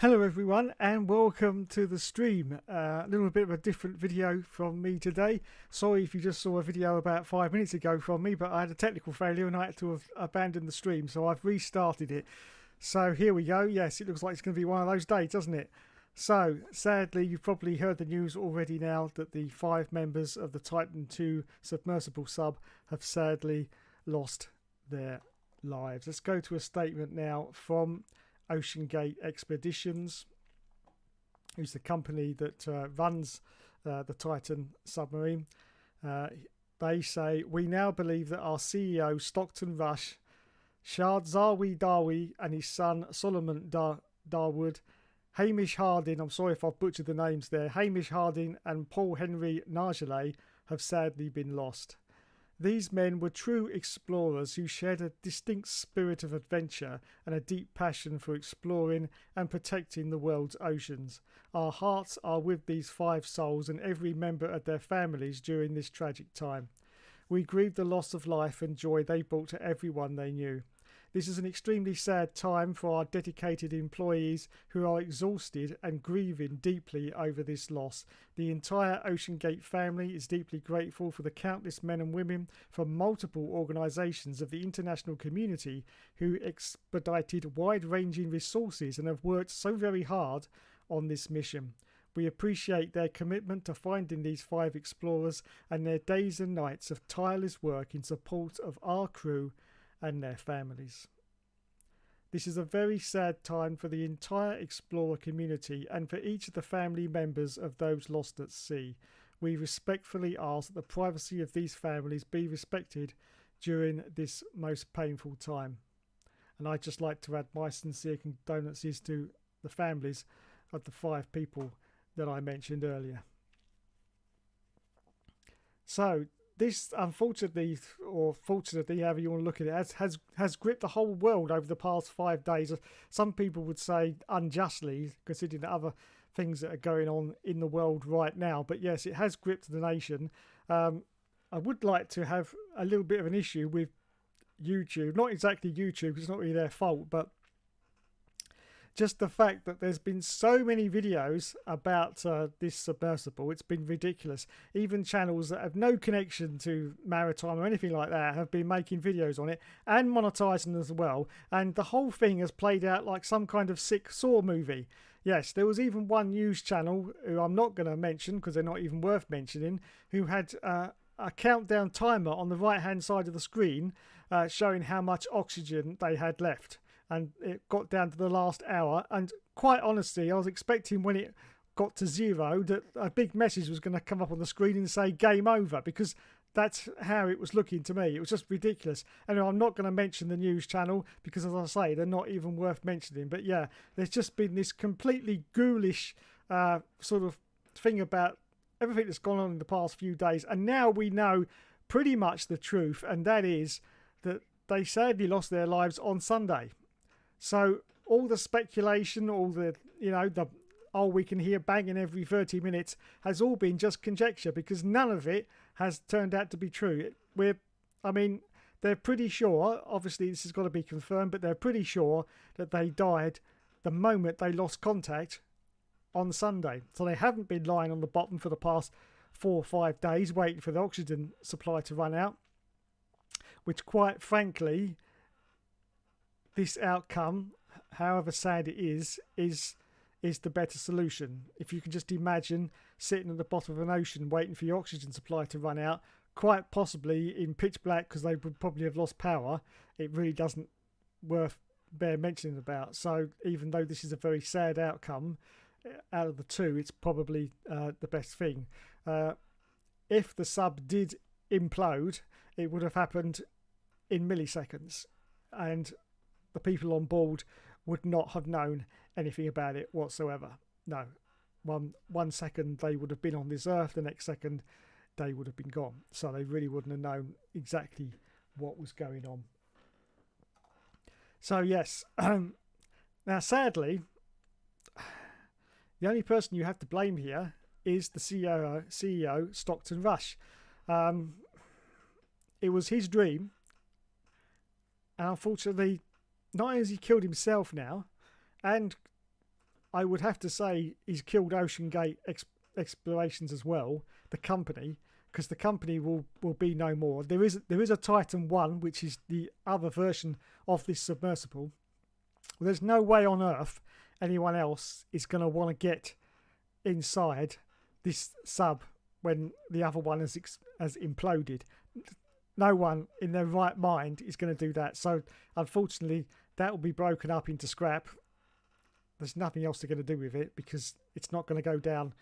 Hello everyone and welcome to the stream. A little bit of a different video from me today. Sorry if you just saw a video about 5 minutes ago from me, but I had a technical failure and I had to have abandoned the stream, so I've restarted it. So here we go. Yes, it looks like it's going to be one of those days, doesn't it? So sadly, you've probably heard the news already now that the 5 members of the Titan II submersible sub have sadly lost their lives. Let's go to a statement now from OceanGate Expeditions, who's the company that runs the Titan submarine. They say, "We now believe that our CEO Stockton Rush, Shard Zawi Dawi and his son Solomon Darwood, Hamish Harding, I'm sorry if I've butchered the names there, Hamish Harding and Paul Henry Nargelet have sadly been lost. These men were true explorers who shared a distinct spirit of adventure and a deep passion for exploring and protecting the world's oceans. Our hearts are with these 5 souls and every member of their families during this tragic time. We grieve the loss of life and joy they brought to everyone they knew. This is an extremely sad time for our dedicated employees who are exhausted and grieving deeply over this loss. The entire OceanGate family is deeply grateful for the countless men and women from multiple organisations of the international community who expedited wide-ranging resources and have worked so very hard on this mission. We appreciate their commitment to finding these 5 explorers and their days and nights of tireless work in support of our crew and their families. This is a very sad time for the entire explorer community and for each of the family members of those lost at sea. We respectfully ask that the privacy of these families be respected during this most painful time." And I'd just like to add my sincere condolences to the families of the 5 people that I mentioned earlier. So this, unfortunately, or fortunately, however you want to look at it, has gripped the whole world over the past 5 days. Some people would say unjustly, considering the other things that are going on in the world right now. But yes, it has gripped the nation. I would like to have a little bit of an issue with YouTube. Not exactly YouTube, because it's not really their fault, but just the fact that there's been so many videos about this submersible. It's been ridiculous. Even channels that have no connection to maritime or anything like that have been making videos on it and monetizing as well. And the whole thing has played out like some kind of sick Saw movie. Yes, there was even one news channel, who I'm not going to mention because they're not even worth mentioning, who had a countdown timer on the right hand side of the screen showing how much oxygen they had left. And it got down to the last hour, and quite honestly I was expecting when it got to 0 that a big message was going to come up on the screen and say game over, because that's how it was looking to me. It was just ridiculous. Anyway, I'm not going to mention the news channel because, as I say, they're not even worth mentioning. But yeah, there's just been this completely ghoulish sort of thing about everything that's gone on in the past few days, and now we know pretty much the truth, and that is that they sadly lost their lives on Sunday. So all the speculation, all the, we can hear banging every 30 minutes has all been just conjecture, because none of it has turned out to be true. They're pretty sure, obviously this has got to be confirmed, but they're pretty sure that they died the moment they lost contact on Sunday. So they haven't been lying on the bottom for the past 4 or 5 days waiting for the oxygen supply to run out, which quite frankly, this outcome, however sad it is the better solution. If you can just imagine sitting at the bottom of an ocean waiting for your oxygen supply to run out, quite possibly in pitch black because they would probably have lost power, it really doesn't bear mentioning about. So even though this is a very sad outcome, out of the 2, it's probably the best thing. If the sub did implode, it would have happened in milliseconds, and the people on board would not have known anything about it whatsoever. No, one second they would have been on this earth, the next second they would have been gone. So they really wouldn't have known exactly what was going on. So yes, now sadly, the only person you have to blame here is the CEO Stockton Rush. It was his dream, and unfortunately, not only has he killed himself now, and I would have to say he's killed Ocean Gate Explorations as well, the company, because the company will be no more. There is a Titan 1, which is the other version of this submersible. There's no way on earth anyone else is going to want to get inside this sub when the other one has imploded. No one in their right mind is going to do that. So unfortunately, that will be broken up into scrap. There's nothing else they're going to do with it because it's not going to go down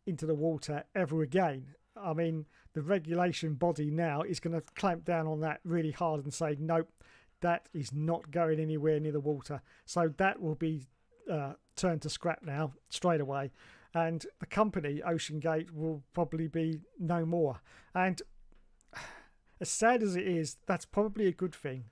into the water ever again. I mean, the regulation body now is going to clamp down on that really hard and say, nope, that is not going anywhere near the water. So that will be turned to scrap now straight away. And the company, Ocean Gate, will probably be no more. And as sad as it is, that's probably a good thing.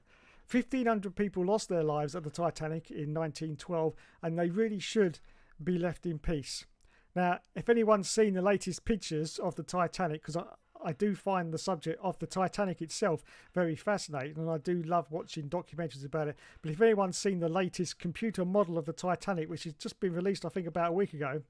1,500 people lost their lives at the Titanic in 1912, and they really should be left in peace. Now, if anyone's seen the latest pictures of the Titanic, because I do find the subject of the Titanic itself very fascinating, and I do love watching documentaries about it. But if anyone's seen the latest computer model of the Titanic, which has just been released, I think, about a week ago,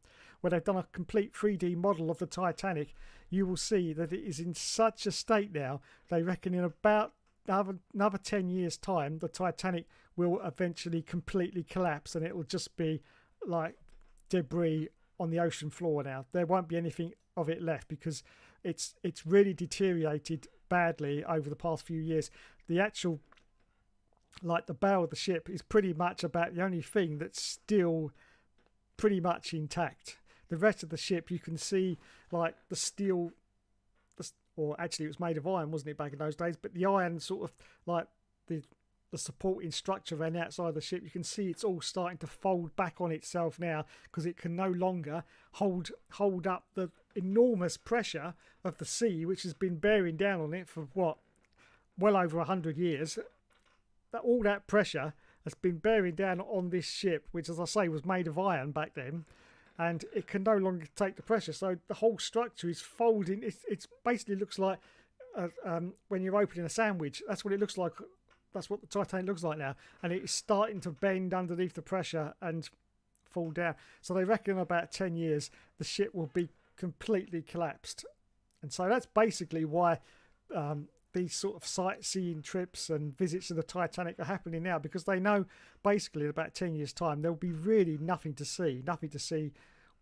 where they've done a complete 3D model of the Titanic, you will see that it is in such a state now, they reckon in about another 10 years' time, the Titanic will eventually completely collapse, and it will just be like debris on the ocean floor now. There won't be anything of it left because it's really deteriorated badly over the past few years. The actual, like the bow of the ship is pretty much about the only thing that's still pretty much intact. The rest of the ship, you can see like the steel, or actually it was made of iron, wasn't it, back in those days? But the iron sort of like the supporting structure around the outside of the ship, you can see it's all starting to fold back on itself now because it can no longer hold up the enormous pressure of the sea, which has been bearing down on it for well over 100 years. That all that pressure has been bearing down on this ship, which, as I say, was made of iron back then, and it can no longer take the pressure. So the whole structure is folding. It's basically looks like when you're opening a sandwich. That's what it looks like. That's what the Titanic looks like now, and it's starting to bend underneath the pressure and fall down. So they reckon in about 10 years the ship will be completely collapsed. And so that's basically why these sort of sightseeing trips and visits to the Titanic are happening now, because they know basically in about 10 years' time there'll be really nothing to see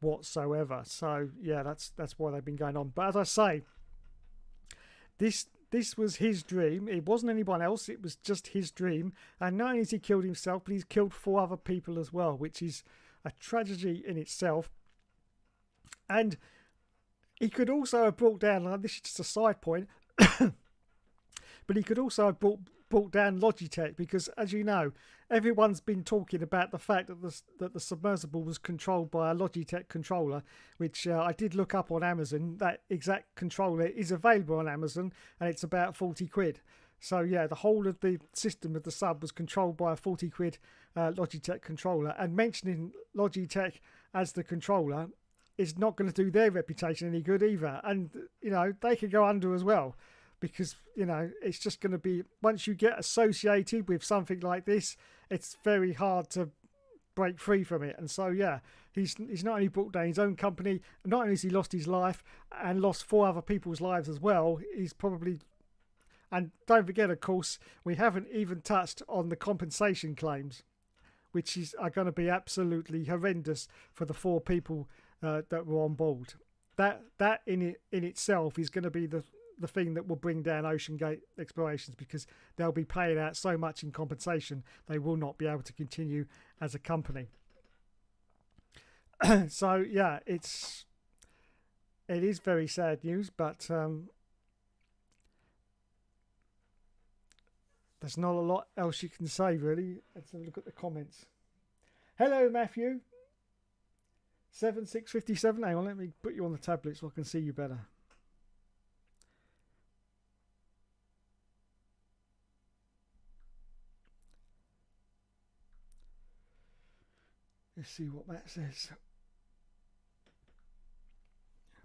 whatsoever. So yeah, that's why they've been going on. But as I say, this was his dream. It wasn't anyone else. It was just his dream. And not only has he killed himself, but he's killed 4 other people as well, which is a tragedy in itself. And he could also have brought down, and this is just a side point, but he could also have brought down Logitech, because, as you know, everyone's been talking about the fact that the submersible was controlled by a Logitech controller, which I did look up on Amazon. That exact controller is available on Amazon, and it's about 40 quid. So yeah, the whole of the system of the sub was controlled by a 40 quid Logitech controller. And mentioning Logitech as the controller is not going to do their reputation any good either. And, you know, they could go under as well. Because, you know, it's just going to be, once you get associated with something like this, it's very hard to break free from it. And so, yeah, he's not only brought down his own company, not only has he lost his life and lost 4 other people's lives as well, he's probably, and don't forget, of course, we haven't even touched on the compensation claims, which are going to be absolutely horrendous for the 4 people that were on board. That in itself is going to be the thing that will bring down Ocean Gate Explorations, because they'll be paying out so much in compensation they will not be able to continue as a company. So yeah, it is very sad news, but there's not a lot else you can say really. Let's have a look at the comments. Hello Matthew 7657. Hang on, let me put you on the tablet so I can see you better. Let's see what Matt says.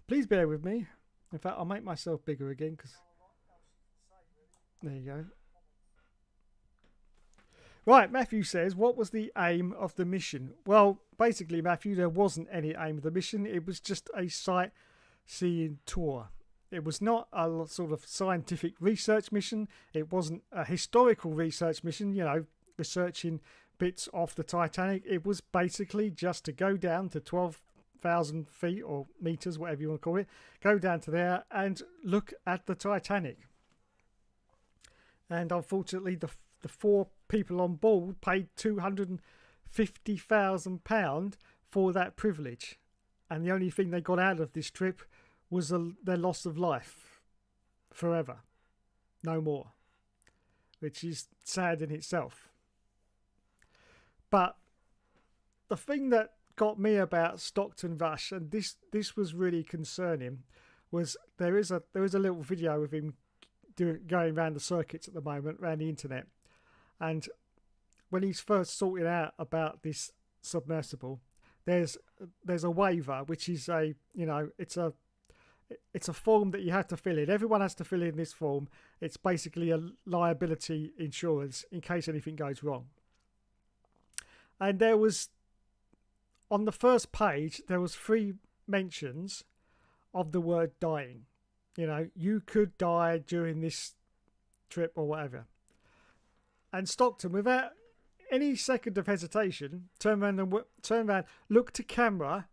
Please bear with me. In fact, I'll make myself bigger again, because there you go. Right, Matthew says, what was the aim of the mission? Well, basically, Matthew, there wasn't any aim of the mission. It was just a sightseeing tour. It was not a sort of scientific research mission. It wasn't a historical research mission, you know, researching bits off the Titanic. It was basically just to go down to 12,000 feet or meters, whatever you want to call it, go down to there and look at the Titanic. And unfortunately, the four people on board paid £250,000 for that privilege. And the only thing they got out of this trip was their loss of life forever. No more. Which is sad in itself. But the thing that got me about Stockton Rush, and this was really concerning, was there is a little video of him going around the circuits at the moment, around the internet. And when he's first sorting out about this submersible, there's a waiver, which is it's a form that you have to fill in. Everyone has to fill in this form. It's basically a liability insurance in case anything goes wrong. And there was, on the first page, there was 3 mentions of the word dying. You know, you could die during this trip or whatever. And Stockton, without any second of hesitation, turned around, looked to camera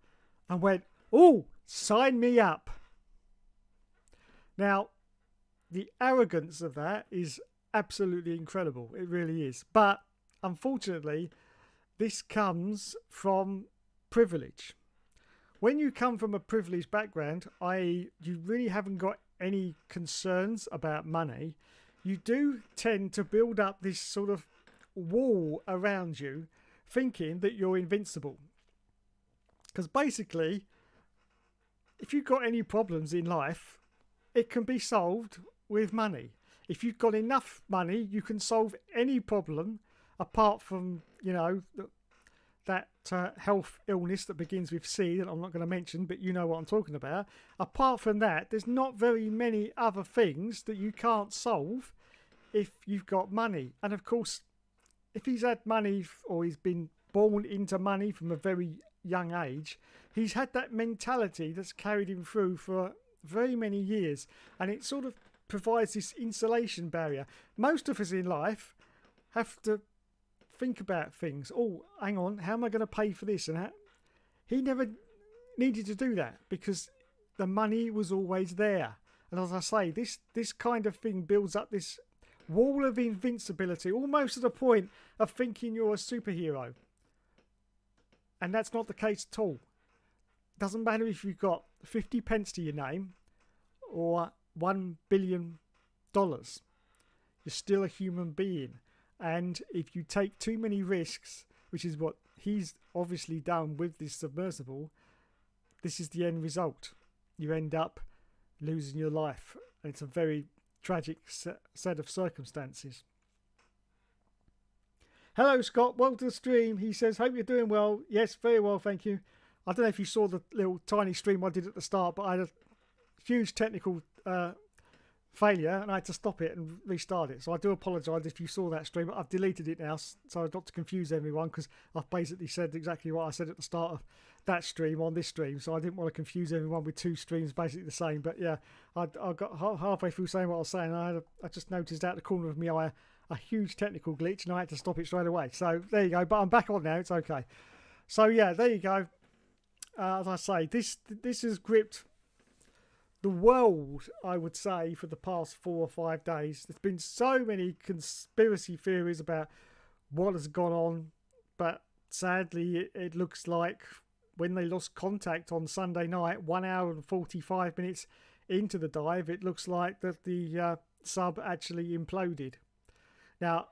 and went, "Oh, sign me up." Now, the arrogance of that is absolutely incredible. It really is. But unfortunately, this comes from privilege. When you come from a privileged background, i.e. you really haven't got any concerns about money, you do tend to build up this sort of wall around you, thinking that you're invincible. Because basically, if you've got any problems in life, it can be solved with money. If you've got enough money, you can solve any problem apart from, you know, that health illness that begins with C that I'm not going to mention, but you know what I'm talking about. Apart from that, there's not very many other things that you can't solve if you've got money. And of course, if he's had money or he's been born into money from a very young age, he's had that mentality that's carried him through for very many years. And it sort of provides this insulation barrier. Most of us in life have to think about things. Oh, hang on, how am I going to pay for this and that? He never needed to do that because the money was always there. And as I say, this kind of thing builds up this wall of invincibility, almost to the point of thinking you're a superhero. And that's not the case at all. Doesn't matter if you've got 50 pence to your name or $1 billion. You're still a human being. And if you take too many risks, which is what he's obviously done with this submersible, this is the end result. You end up losing your life. It's a very tragic set of circumstances. Hello, Scott. Welcome to the stream. He says, hope you're doing well. Yes, very well, thank you. I don't know if you saw the little tiny stream I did at the start, but I had a huge technical failure and I had to stop it and restart it. So I do apologise if you saw that stream. I've deleted it now, so not to confuse everyone, because I've basically said exactly what I said at the start of that stream on this stream. So I didn't want to confuse everyone with 2 streams basically the same. But yeah, I got halfway through saying what I was saying. I just noticed out the corner of my eye a huge technical glitch and I had to stop it straight away. So there you go. But I'm back on now. It's okay. So yeah, there you go. As I say, this has gripped the world, I would say, for the past 4 or 5 days. There's been so many conspiracy theories about what has gone on, but sadly it looks like when they lost contact on Sunday night, 1 hour and 45 minutes into the dive, it looks like that the sub actually imploded. Now,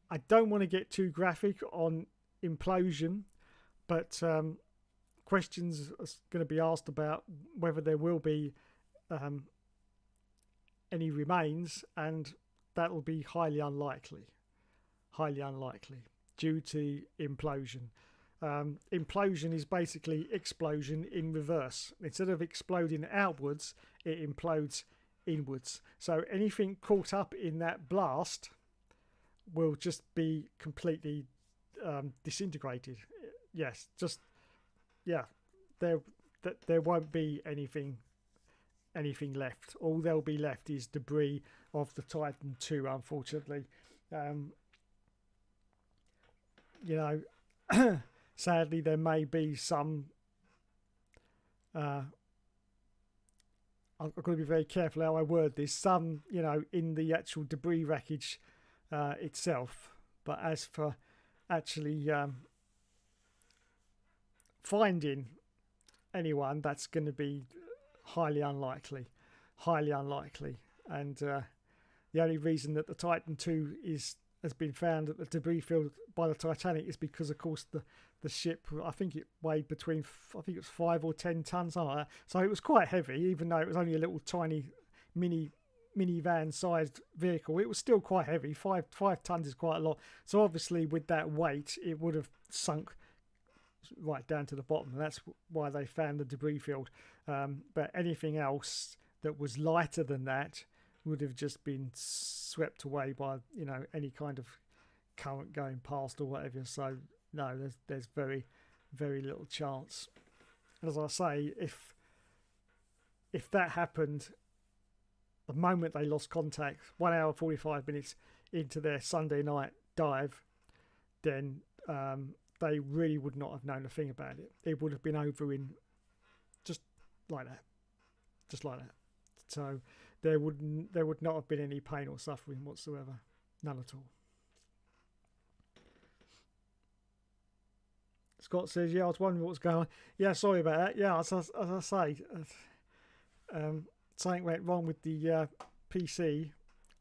I don't want to get too graphic on implosion, but questions are going to be asked about whether there will be any remains, and that will be highly unlikely due to implosion. Implosion is basically explosion in reverse. Instead of exploding outwards, it implodes inwards. So anything caught up in that blast will just be completely disintegrated. Yes, just yeah, there won't be anything left. All there'll be left is debris of the Titan II, unfortunately. You know, sadly, there may be some. I've got to be very careful how I word this. Some, you know, in the actual debris wreckage itself, but as for actually finding anyone, that's going to be highly unlikely. And the only reason that the Titan II has been found at the debris field by the Titanic is because, of course, the ship, I think it weighed between, I think it was 5 or 10 tons, something like that. So it was quite heavy, even though it was only a little tiny minivan sized vehicle. It was still quite heavy. 5 tons is quite a lot. So obviously with that weight, it would have sunk right down to the bottom, and that's why they found the debris field. But anything else that was lighter than that would have just been swept away by, you know, any kind of current going past or whatever. So no, there's very, very little chance. And as I say, if that happened the moment they lost contact, 1 hour 45 minutes into their Sunday night dive, then they really would not have known a thing about it. It would have been over in just like that. So there would not have been any pain or suffering whatsoever. None at all. Scott says, yeah, I was wondering what's going on. Yeah, sorry about that. Yeah, as I say, something went wrong with the PC.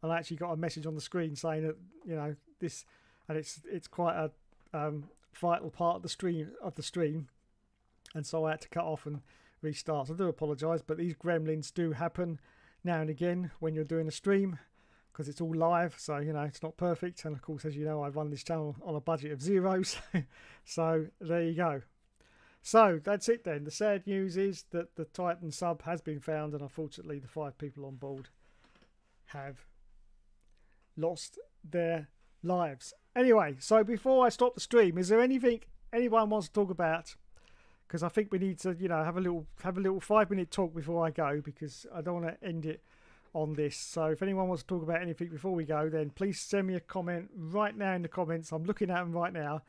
I actually got a message on the screen saying that, you know, this, and it's quite a vital part of the stream, and so I had to cut off and restart. So I do apologise, but these gremlins do happen now and again when you're doing a stream, because it's all live, so you know it's not perfect. And of course, as you know, I run this channel on a budget of zeros. So there you go. So that's it then. The sad news is that the Titan sub has been found, and unfortunately the 5 people on board have lost their lives. Anyway, so before I stop the stream, is there anything anyone wants to talk about? Because I think we need to, you know, have a little 5-minute talk before I go, because I don't want to end it on this. So if anyone wants to talk about anything before we go, then please send me a comment right now in the comments. I'm looking at them right now,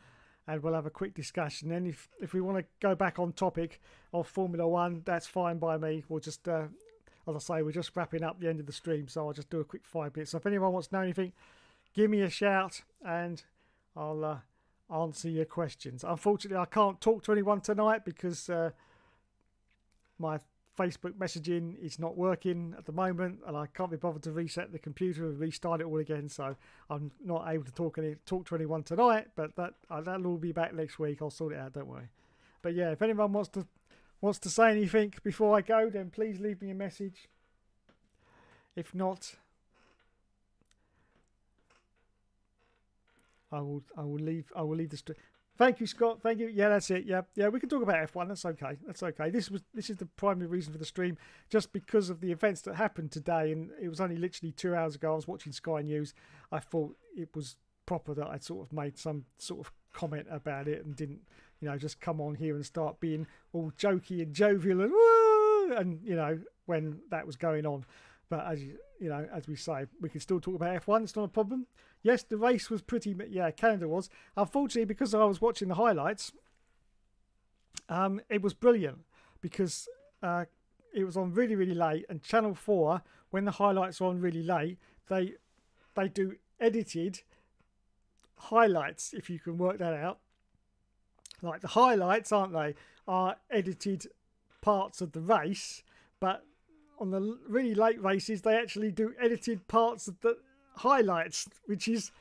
and we'll have a quick discussion. And if we want to go back on topic of Formula One, that's fine by me. We'll just, as I say, we're just wrapping up the end of the stream, so I'll just do a quick 5 minutes. So if anyone wants to know anything, give me a shout and I'll answer your questions. Unfortunately, I can't talk to anyone tonight because my Facebook messaging is not working at the moment, and I can't be bothered to reset the computer and restart it all again. So I'm not able to talk to anyone tonight. But that'll all be back next week. I'll sort it out. Don't worry. But yeah, if anyone wants to say anything before I go, then please leave me a message. If not, I will leave the stream. Thank you, Scott. Thank you. Yeah, that's it. Yeah, we can talk about F1. That's okay. This is the primary reason for the stream, just because of the events that happened today, and it was only literally 2 hours ago. I was watching Sky News. I thought it was proper that I'd sort of made some sort of comment about it and didn't, you know, just come on here and start being all jokey and jovial and woo, and you know, when that was going on. But as we say, we can still talk about F1. It's not a problem. Yes, the race was pretty. Yeah, Canada was. Unfortunately, because I was watching the highlights, it was brilliant because it was on really, really late. And Channel 4, when the highlights are on really late, they do edited highlights, if you can work that out. Like the highlights, aren't they, are edited parts of the race, but on the really late races, they actually do edited parts of the highlights, which is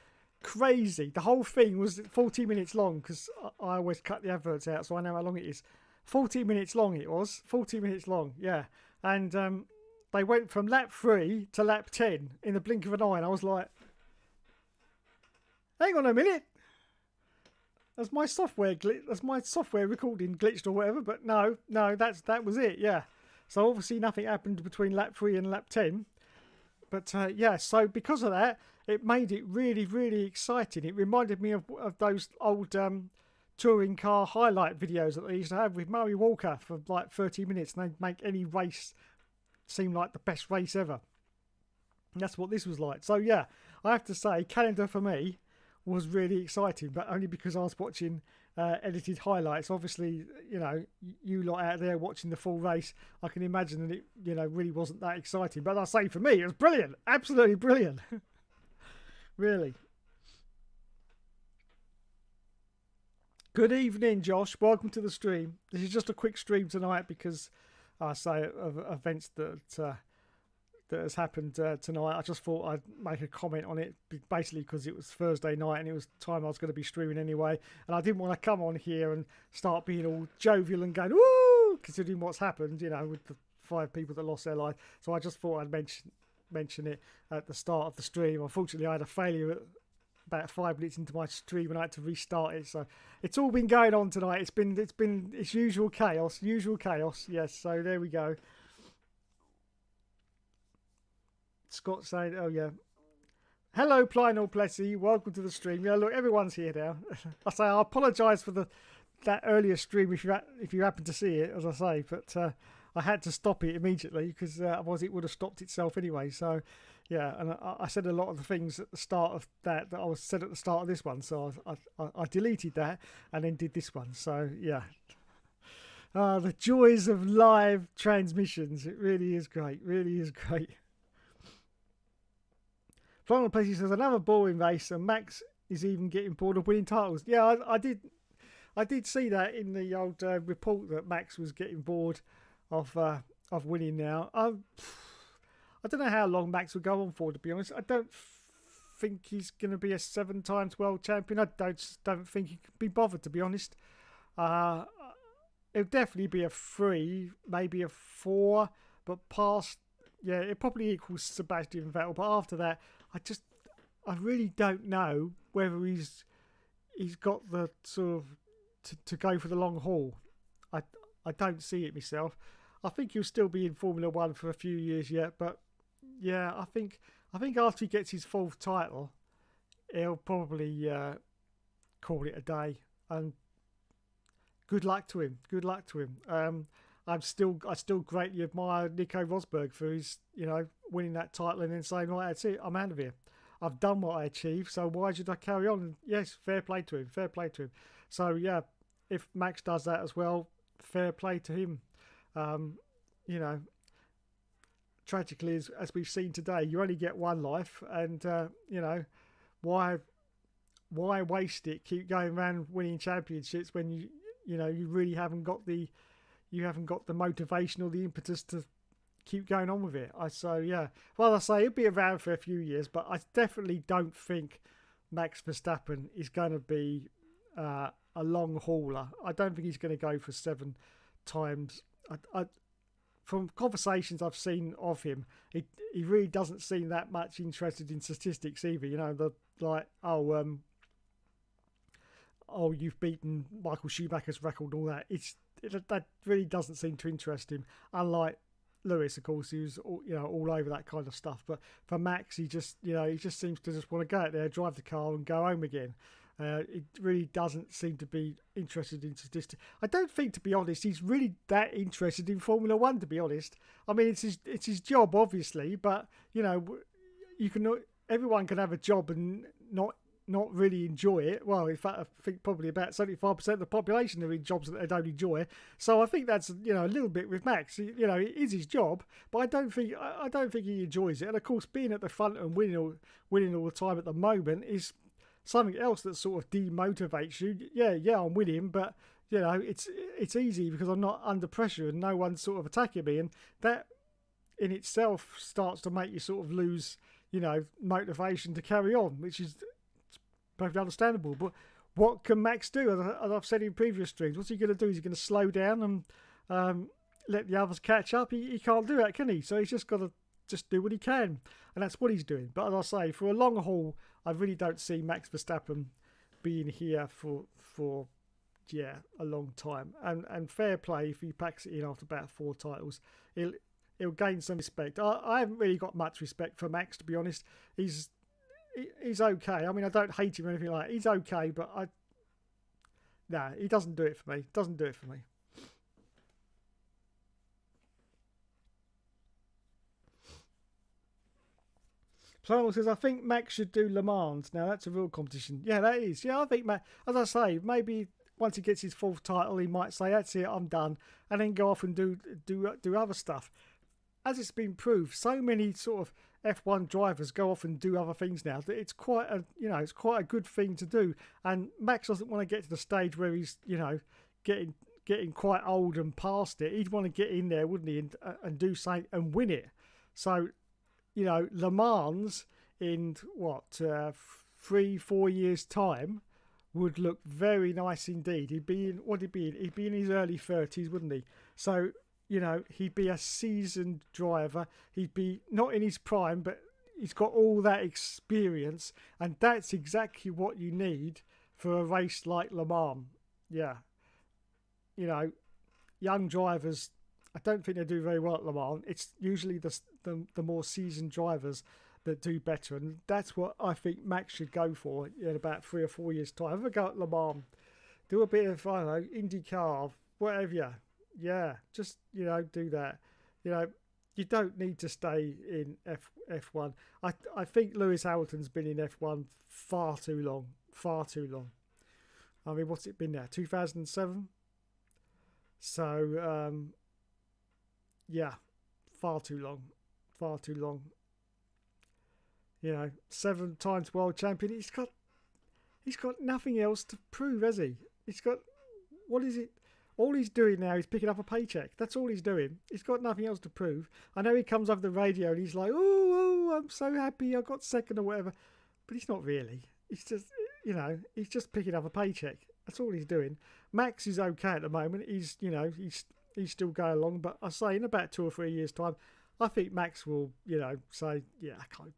crazy. The whole thing was 40 minutes long, because I always cut the adverts out, so I know how long it is. 40 minutes long it was. 40 minutes long, yeah. And they went from lap 3 to lap 10 in the blink of an eye, and I was like, hang on a minute. That's my software recording glitched or whatever, but no, that was it, yeah. So obviously nothing happened between lap 3 and lap 10. But yeah, so because of that, it made it really, really exciting. It reminded me of those old touring car highlight videos that they used to have with Murray Walker for like 30 minutes, and they'd make any race seem like the best race ever. And that's what this was like. So yeah, I have to say, Canada for me was really exciting, but only because I was watching edited highlights. Obviously, you lot out there watching the full race, I can imagine that it, really wasn't that exciting. But I say for me, it was brilliant, absolutely brilliant, really. Good evening, Josh. Welcome to the stream. This is just a quick stream tonight because I say of events that has happened tonight. I just thought I'd make a comment on it, basically because it was Thursday night and it was time I was going to be streaming anyway, and I didn't want to come on here and start being all jovial and going woo, considering what's happened, with the 5 people that lost their life. So I just thought I'd mention it at the start of the stream. Unfortunately, I had a failure at about 5 minutes into my stream and I had to restart it. So it's all been going on tonight. It's usual chaos. Yes. So there we go. Scott saying, oh yeah, hello Plynor Plessy, welcome to the stream. Yeah, look, everyone's here now. I apologise for that earlier stream if you happen to see it, as I say, but I had to stop it immediately because otherwise it would have stopped itself anyway. So yeah, and I said a lot of the things at the start of that I was said at the start of this one, so I deleted that and then did this one. So yeah. The joys of live transmissions. It really is great. Final place, he says, another boring race, and Max is even getting bored of winning titles. Yeah, I did see that in the old report that Max was getting bored of winning now. I don't know how long Max will go on for, to be honest. I don't think he's going to be a 7 times world champion. I don't think he could be bothered, to be honest. It'll definitely be a 3, maybe a 4, but past, yeah, it probably equals Sebastian Vettel. But after that, I really don't know whether he's got the sort of to go for the long haul. I don't see it myself. I think he'll still be in Formula One for a few years yet, but yeah, I think after he gets his 4th title, he'll probably call it a day. And good luck to him. I still greatly admire Nico Rosberg for his, winning that title and then saying, right, that's it, I'm out of here. I've done what I achieved, so why should I carry on? And yes, fair play to him. So yeah, if Max does that as well, fair play to him. Tragically, as we've seen today, you only get one life, and why waste it? Keep going around winning championships when you really haven't got the motivation or the impetus to keep going on with it. So yeah, well, I say it'll be around for a few years, but I definitely don't think Max Verstappen is going to be a long hauler. I don't think he's going to go for 7 times. From conversations I've seen of him, he really doesn't seem that much interested in statistics either. You've beaten Michael Schumacher's record, all that. That really doesn't seem to interest him. Unlike Lewis, of course, who's all over that kind of stuff. But for Max, he just seems to just want to go out there, drive the car, and go home again. It really doesn't seem to be interested in statistics. I don't think, to be honest, he's really that interested in Formula One. To be honest, I mean it's his job, obviously, but everyone can have a job and not really enjoy it. Well, in fact, I think probably about 75% of the population are in jobs that they don't enjoy. So I think that's a little bit with Max. It is his job, but I don't think he enjoys it. And of course, being at the front and winning all the time at the moment is something else that sort of demotivates you. Yeah, I'm winning, but it's easy because I'm not under pressure and no one's sort of attacking me, and that in itself starts to make you sort of lose motivation to carry on, which is perfectly understandable. But what can Max do? As I've said in previous streams, what's he going to do? Is he going to slow down and let the others catch up? He can't do that, can he? So he's just got to just do what he can, and that's what he's doing. But as I say, for a long haul, I really don't see Max Verstappen being here for a long time. And fair play if he packs it in after about 4 titles. he'll gain some respect. I haven't really got much respect for Max, to be honest. He's okay. I mean, I don't hate him or anything like that. He's okay, but he doesn't do it for me. Doesn't do it for me. Plano says, I think Max should do Le Mans. Now, that's a real competition. Yeah, that is. Yeah, I think Max, as I say, maybe once he gets his fourth title, he might say, that's it, I'm done. And then go off and do other stuff. As it's been proved, so many sort of F1 drivers go off and do other things now that it's quite a good thing to do. And Max doesn't want to get to the stage where he's, getting quite old and past it. He'd want to get in there, wouldn't he, and do something and win it. So, Le Mans in 3-4 years' time would look very nice indeed. He'd be in his early 30s, wouldn't he? So, he'd be a seasoned driver. He'd be not in his prime, but he's got all that experience, and that's exactly what you need for a race like Le Mans. Yeah. Young drivers, I don't think they do very well at Le Mans. It's usually the more seasoned drivers that do better, and that's what I think Max should go for in about 3 or 4 years' time. Have a go at Le Mans, do a bit of, I don't know, IndyCar, whatever. Yeah, just do that. You don't need to stay in F1. I think Lewis Hamilton's been in F1 far too long. I mean, what's it been now? 2007. So yeah, far too long. 7 times world champion. He's got nothing else to prove, has he? He's got, what is it? All he's doing now is picking up a paycheck. That's all he's doing. He's got nothing else to prove. I know he comes over the radio and he's like, oh, I'm so happy I got second or whatever. But he's not really. He's just, he's just picking up a paycheck. That's all he's doing. Max is okay at the moment. He's still going along. But I say in about 2 or 3 years' time, I think Max will, say, yeah, I can't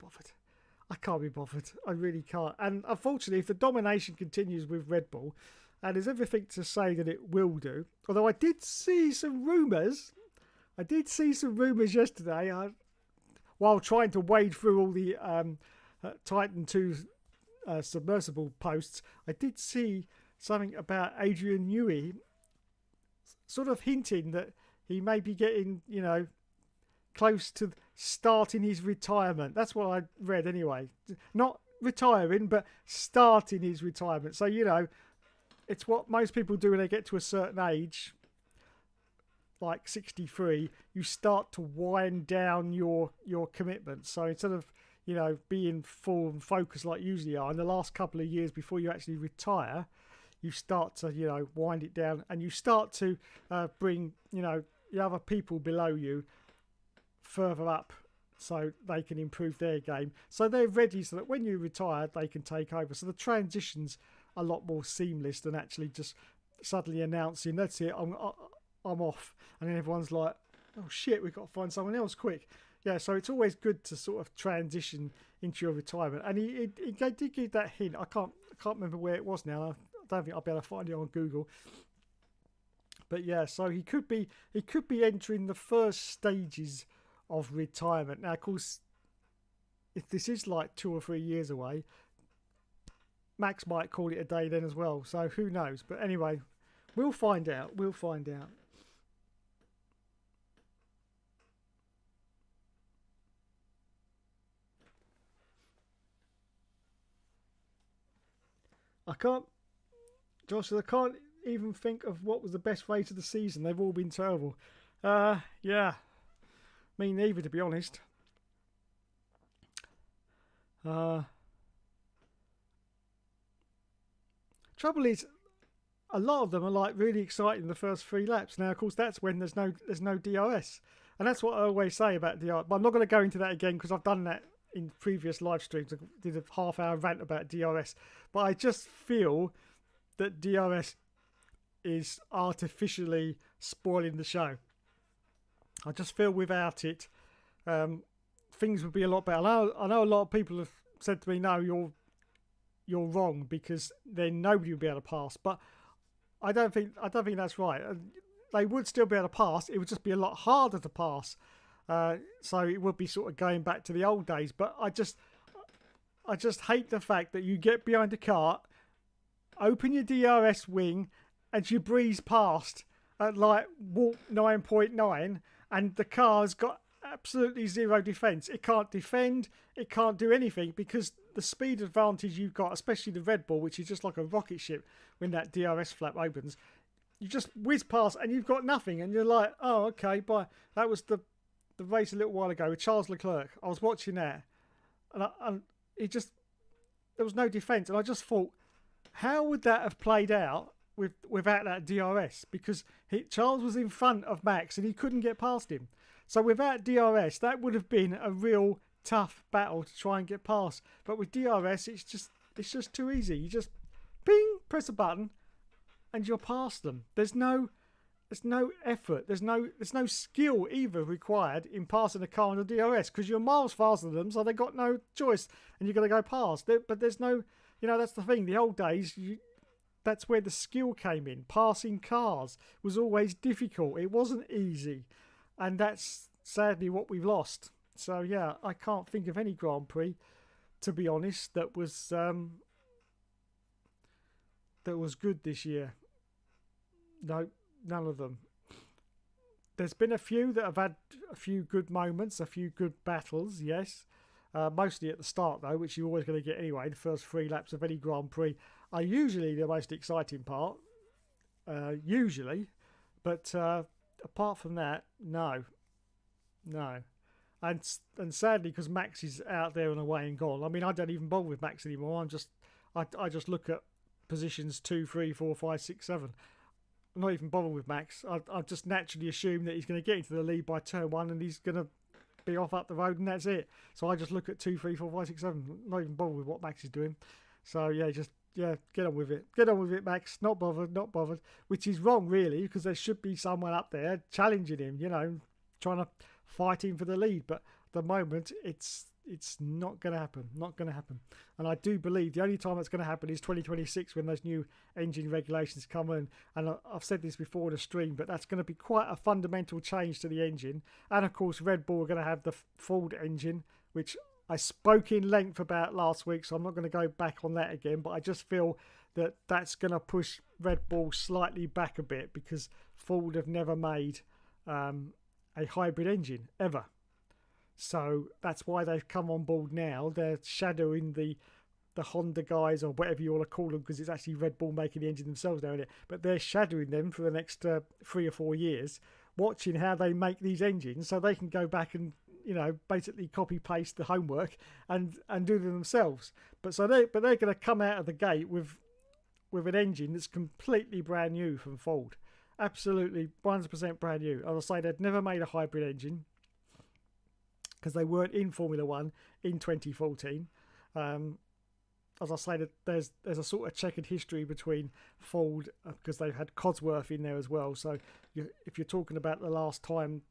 be bothered. I really can't. And unfortunately, if the domination continues with Red Bull, and there's everything to say that it will do, although I did see some rumours yesterday while trying to wade through all the Titan 2 submersible posts. I did see something about Adrian Newey sort of hinting that he may be getting, close to starting his retirement. That's what I read anyway. Not retiring, but starting his retirement. So, it's what most people do when they get to a certain age, like 63, you start to wind down your commitment. So instead of, being full and focused like you usually are, in the last couple of years before you actually retire, you start to, wind it down, and you start to bring, the other people below you further up so they can improve their game. So they're ready so that when you retire, they can take over. So the transition's a lot more seamless than actually just suddenly announcing, that's it, I'm off. And then everyone's like, oh shit, we've got to find someone else quick. Yeah, so it's always good to sort of transition into your retirement. And he did give that hint. I can't remember where it was now. I don't think I'll be able to find it on Google. But yeah, so he could be entering the first stages of retirement. Now, of course, if this is like 2 or 3 years away, Max might call it a day then as well. So who knows? But anyway, we'll find out. Josh says, I can't even think of what was the best race of the season. They've all been terrible. Yeah. Me neither, to be honest. Trouble is, a lot of them are like really exciting the first 3 laps. Now, of course, that's when there's no DRS, and that's what I always say about DRS. But I'm not going to go into that again because I've done that in previous live streams. I did a half-hour rant about DRS, but I just feel that DRS is artificially spoiling the show. I just feel without it, things would be a lot better. I know a lot of people have said to me, "No, you're wrong," because then nobody would be able to pass. But I don't think that's right. They would still be able to pass. It would just be a lot harder to pass. So it would be sort of going back to the old days. But I just hate the fact that you get behind a cart, open your DRS wing, and you breeze past at like walk 9.9, and the car's got absolutely zero defence. It can't defend, it can't do anything, because the speed advantage you've got, especially the Red Bull, which is just like a rocket ship when that DRS flap opens, you just whiz past and you've got nothing, and you're like, oh, okay, bye. That was the race a little while ago with Charles Leclerc. I was watching that, and there was no defence, and I just thought, how would that have played out without that DRS? Because Charles was in front of Max and he couldn't get past him. So without DRS, that would have been a real tough battle to try and get past. But with DRS, it's just too easy. You just ping, press a button, and you're past them. There's no effort. There's no skill either required in passing a car on the DRS, because you're miles faster than them, so they've got no choice, and you've got to go past. But there's no, that's the thing. The old days, that's where the skill came in. Passing cars was always difficult. It wasn't easy, and that's sadly what we've lost. So yeah, I can't think of any Grand Prix, to be honest, that was good this year. No, none of them. There's been a few that have had a few good moments, a few good battles, yes. Mostly at the start, though, which you're always going to get anyway. The first 3 laps of any Grand Prix are usually the most exciting part, usually. But apart from that, no. And sadly, because Max is out there and away and gone. I mean, I don't even bother with Max anymore. I just look at positions 2, 3, 4, 5, 6, 7. I'm not even bothered with Max. I just naturally assume that he's going to get into the lead by turn 1 and he's going to be off up the road, and that's it. So I just look at 2, 3, 4, 5, 6, 7. Not even bothered with what Max is doing. So yeah, get on with it. Get on with it, Max. Not bothered. Which is wrong, really, because there should be someone up there challenging him, trying to fight him for the lead. But at the moment, it's not going to happen. Not going to happen. And I do believe the only time it's going to happen is 2026, when those new engine regulations come in. And I've said this before in a stream, but that's going to be quite a fundamental change to the engine. And of course, Red Bull are going to have the Ford engine, which I spoke in length about last week, so I'm not going to go back on that again. But I just feel that that's going to push Red Bull slightly back a bit, because Ford have never made a hybrid engine ever. So that's why they've come on board now. They're shadowing the Honda guys, or whatever you want to call them, because it's actually Red Bull making the engine themselves down it. But they're shadowing them for the next 3 or 4 years, watching how they make these engines, so they can go back and basically copy paste the homework and do them themselves. But they're going to come out of the gate with an engine that's completely brand new from Ford, absolutely 100% brand new. As I say, they'd never made a hybrid engine, because they weren't in Formula 1 in 2014. As I say, there's a sort of checkered history between Ford, because they've had Cosworth in there as well. So if you're talking about the last time,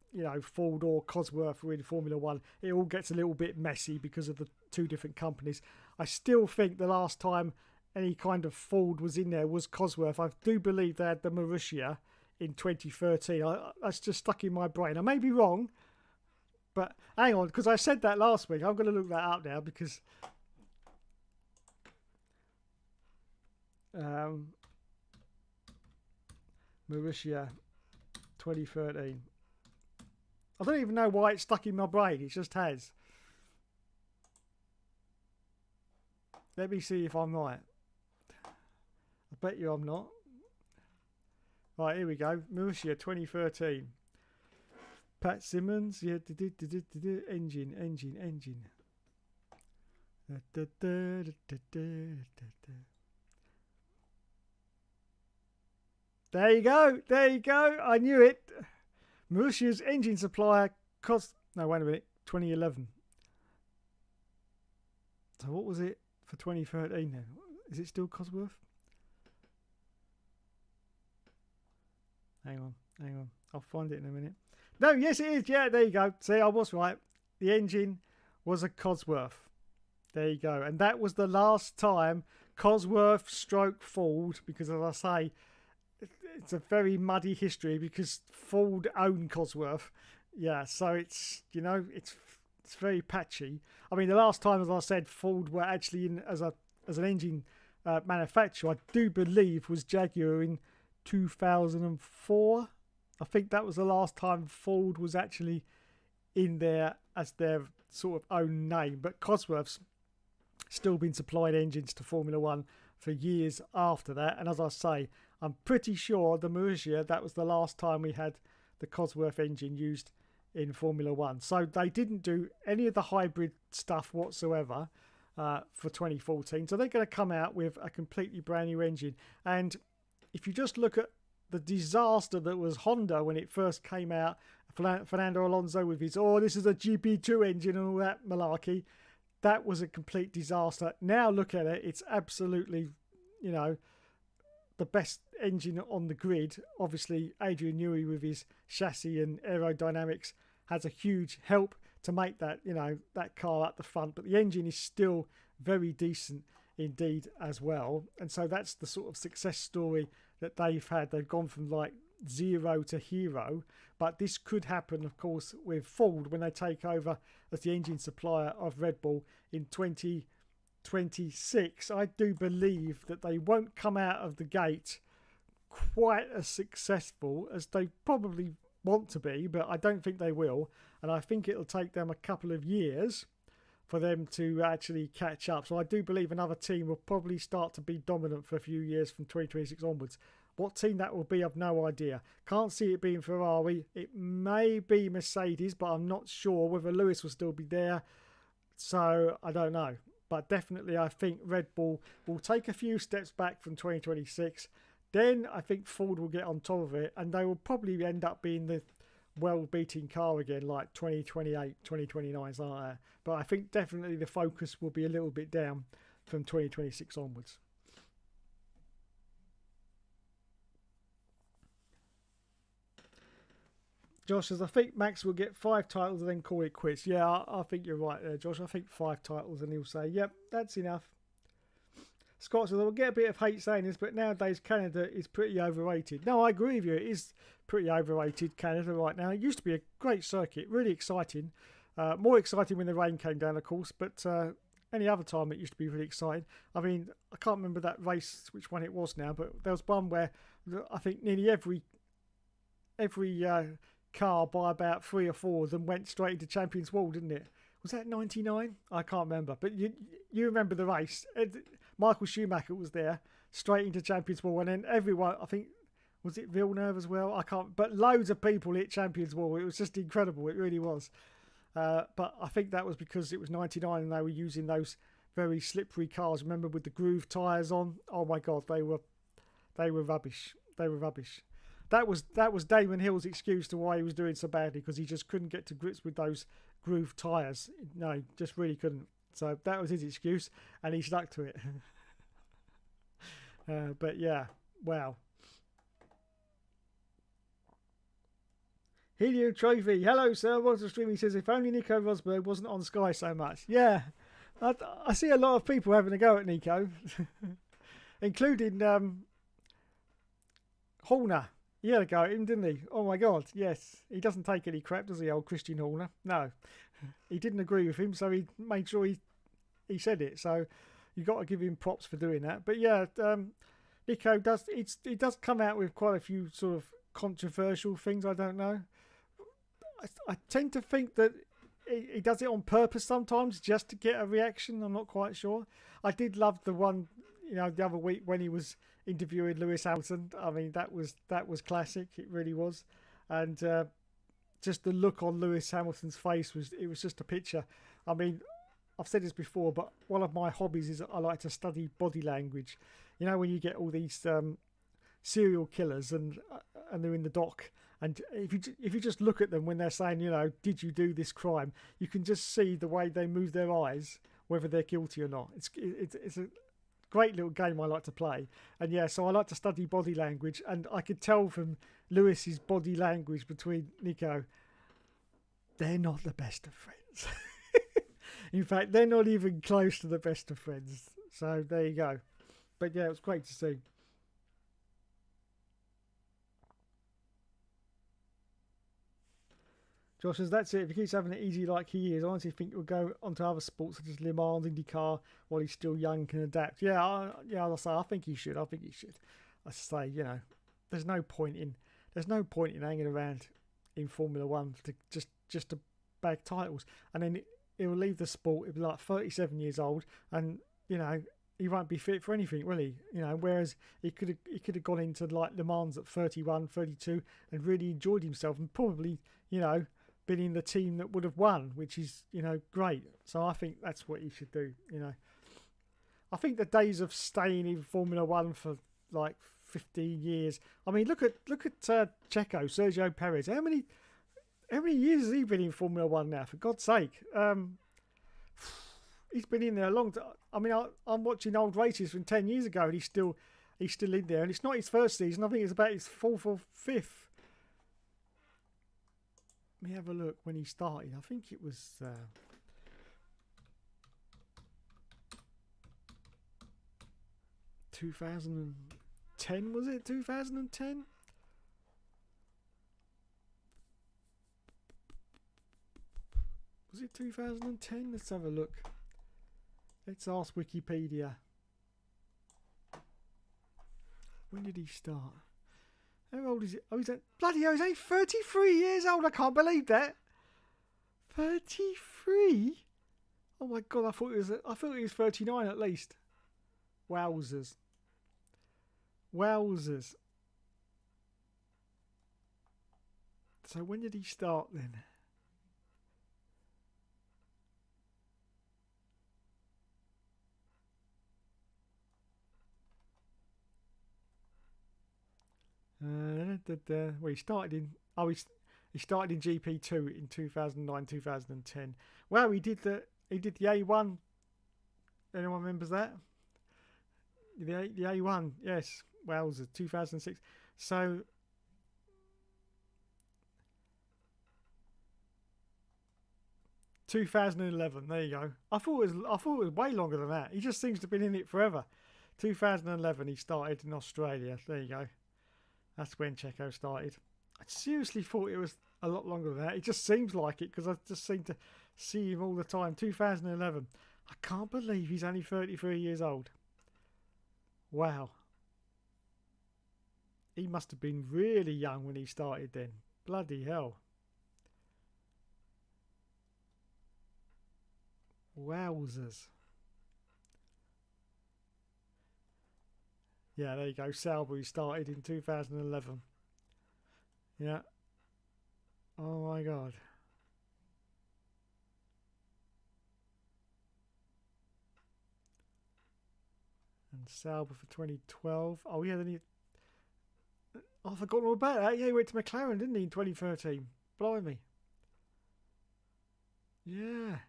Ford or Cosworth were in Formula 1, it all gets a little bit messy because of the 2 different companies. I still think the last time any kind of Ford was in there was Cosworth. I do believe they had the Marussia in 2013. That's just stuck in my brain. I may be wrong, but hang on, because I said that last week. I'm going to look that up now, because Marussia 2013. I don't even know why it's stuck in my brain. It just has. Let me see if I'm right. I bet you I'm not. Right, here we go. Marussia 2013. Pat Simmons, yeah, engine. There you go. I knew it. Marussia's engine supplier no, wait a minute, 2011. So what was it for 2013 then? Is it still Cosworth? Hang on. I'll find it in a minute. No, yes it is. Yeah, there you go. See, I was right. The engine was a Cosworth. There you go. And that was the last time Cosworth stroke Ford, because as I say, it's a very muddy history, because Ford owned Cosworth Yeah, so it's very patchy. I mean, the last time, as I said, Ford were actually in as an engine manufacturer, I do believe was Jaguar in 2004. I think that was the last time Ford was actually in there as their sort of own name. But Cosworth's still been supplying engines to Formula One for years after that. And as I say, I'm pretty sure the Marussia, that was the last time we had the Cosworth engine used in Formula One. So they didn't do any of the hybrid stuff whatsoever for 2014. So they're going to come out with a completely brand new engine. And if you just look at the disaster that was Honda when it first came out, Fernando Alonso with his, this is a GP2 engine and all that malarkey, that was a complete disaster. Now look at it, it's absolutely, the best engine on the grid. Obviously, Adrian Newey with his chassis and aerodynamics has a huge help to make that, that car at the front. But the engine is still very decent indeed as well. And so that's the sort of success story that they've had. They've gone from like zero to hero. But this could happen, of course, with Ford when they take over as the engine supplier of Red Bull in 2026. I do believe that they won't come out of the gate quite as successful as they probably want to be, but I don't think they will. And I think it'll take them a couple of years for them to actually catch up. So I do believe another team will probably start to be dominant for a few years from 2026 onwards. What team that will be, I've no idea. Can't see it being Ferrari. It may be Mercedes, but I'm not sure whether Lewis will still be there. So I don't know. But definitely I think Red Bull will take a few steps back from 2026. Then I think Ford will get on top of it, and they will probably end up being the well-beating car again, like 2028, 2029, something like that. But I think definitely the focus will be a little bit down from 2026 onwards. Josh says, I think Max will get 5 titles and then call it quits. Yeah, I think you're right there, Josh. I think 5 titles and he'll say, yep, that's enough. Scott says, I will get a bit of hate saying this, but nowadays Canada is pretty overrated. No, I agree with you. It is pretty overrated, Canada, right now. It used to be a great circuit, really exciting. More exciting when the rain came down, of course, but any other time it used to be really exciting. I mean, I can't remember that race, which one it was now, but there was one where I think nearly every car by about 3 or 4 of them went straight into Champions Wall, didn't it? Was that 99? I can't remember, but you remember the race. Michael Schumacher was there, straight into Champions Wall, and then everyone, I think, was it Villeneuve as well? I can't, but loads of people hit Champions Wall. It was just incredible. It really was. But I think that was because it was 99 and they were using those very slippery cars. Remember, with the groove tyres on? Oh my God, they were rubbish. They were rubbish. That was Damon Hill's excuse to why he was doing so badly, because he just couldn't get to grips with those groove tyres. No, just really couldn't. So that was his excuse, and he stuck to it. But yeah, wow. Helio Trophy. Hello, sir. Welcome to stream. He says, if only Nico Rosberg wasn't on Sky so much. Yeah, I see a lot of people having a go at Nico, including Horner. He had a go at him, didn't he? Oh my God, yes. He doesn't take any crap, does he, old Christian Horner? No. He didn't agree with him, so he made sure he said it. So you've got to give him props for doing that. But yeah, Nico he does come out with quite a few sort of controversial things. I don't know. I tend to think that he does it on purpose sometimes just to get a reaction. I'm not quite sure. I did love the one, the other week when he was interviewing Lewis Hamilton. I mean, that was classic. It really was. And just the look on Lewis Hamilton's face was just a picture. I mean, I've said this before, but one of my hobbies is I like to study body language. When you get all these serial killers and they're in the dock, and if you just look at them when they're saying, did you do this crime, you can just see the way they move their eyes, whether they're guilty or not. It's a great little game I like to play. And yeah, so I like to study body language, and I could tell from Lewis's body language between Nico, they're not the best of friends. In fact, they're not even close to the best of friends. So there you go. But yeah, it was great to see. Josh says that's it. If he keeps having it easy like he is, I honestly think he'll go onto other sports such as Le Mans, IndyCar, while he's still young, can adapt. Yeah, as I think he should. I think he should. I say, there's no point in hanging around in Formula One to just to bag titles, and then he'll leave the sport. He'll be like 37 years old, and he won't be fit for anything, will he? Whereas he could have gone into like Le Mans at 31, 32 and really enjoyed himself, and probably been in the team that would have won, which is great. So I think that's what he should do. I think the days of staying in Formula One for like 15 years. I mean, look at Checo, Sergio Perez. How many years has he been in Formula One now? For God's sake, he's been in there a long time. I mean, I'm watching old races from 10 years ago, and he's still in there. And it's not his first season. I think it's about his fourth or fifth. Let me have a look when he started. I think it was 2010, was it? 2010? Was it 2010? Let's have a look. Let's ask Wikipedia. When did he start? How old is it? Oh, bloody hell, he's only 33 years old. I can't believe that. 33? Oh my God, I thought he was 39 at least. Wowzers. So when did he start then? Well, he started in GP2 in 2009, 2010. Well, he did the A1. Anyone remembers that? The A1, yes. Wowzers, 2006. So 2011. There you go. I thought it was way longer than that. He just seems to have been in it forever. 2011, he started in Australia. There you go. That's when Checo started. I seriously thought it was a lot longer than that. It just seems like it because I just seem to see him all the time. 2011. I can't believe he's only 33 years old. Wow. He must have been really young when he started then. Bloody hell. Wowzers. Yeah, there you go. Sauber started in 2011. Yeah. Oh my God. And Sauber for 2012. Oh yeah, then he... I forgot all about that. Yeah, he went to McLaren, didn't he, in 2013? Blimey. Yeah.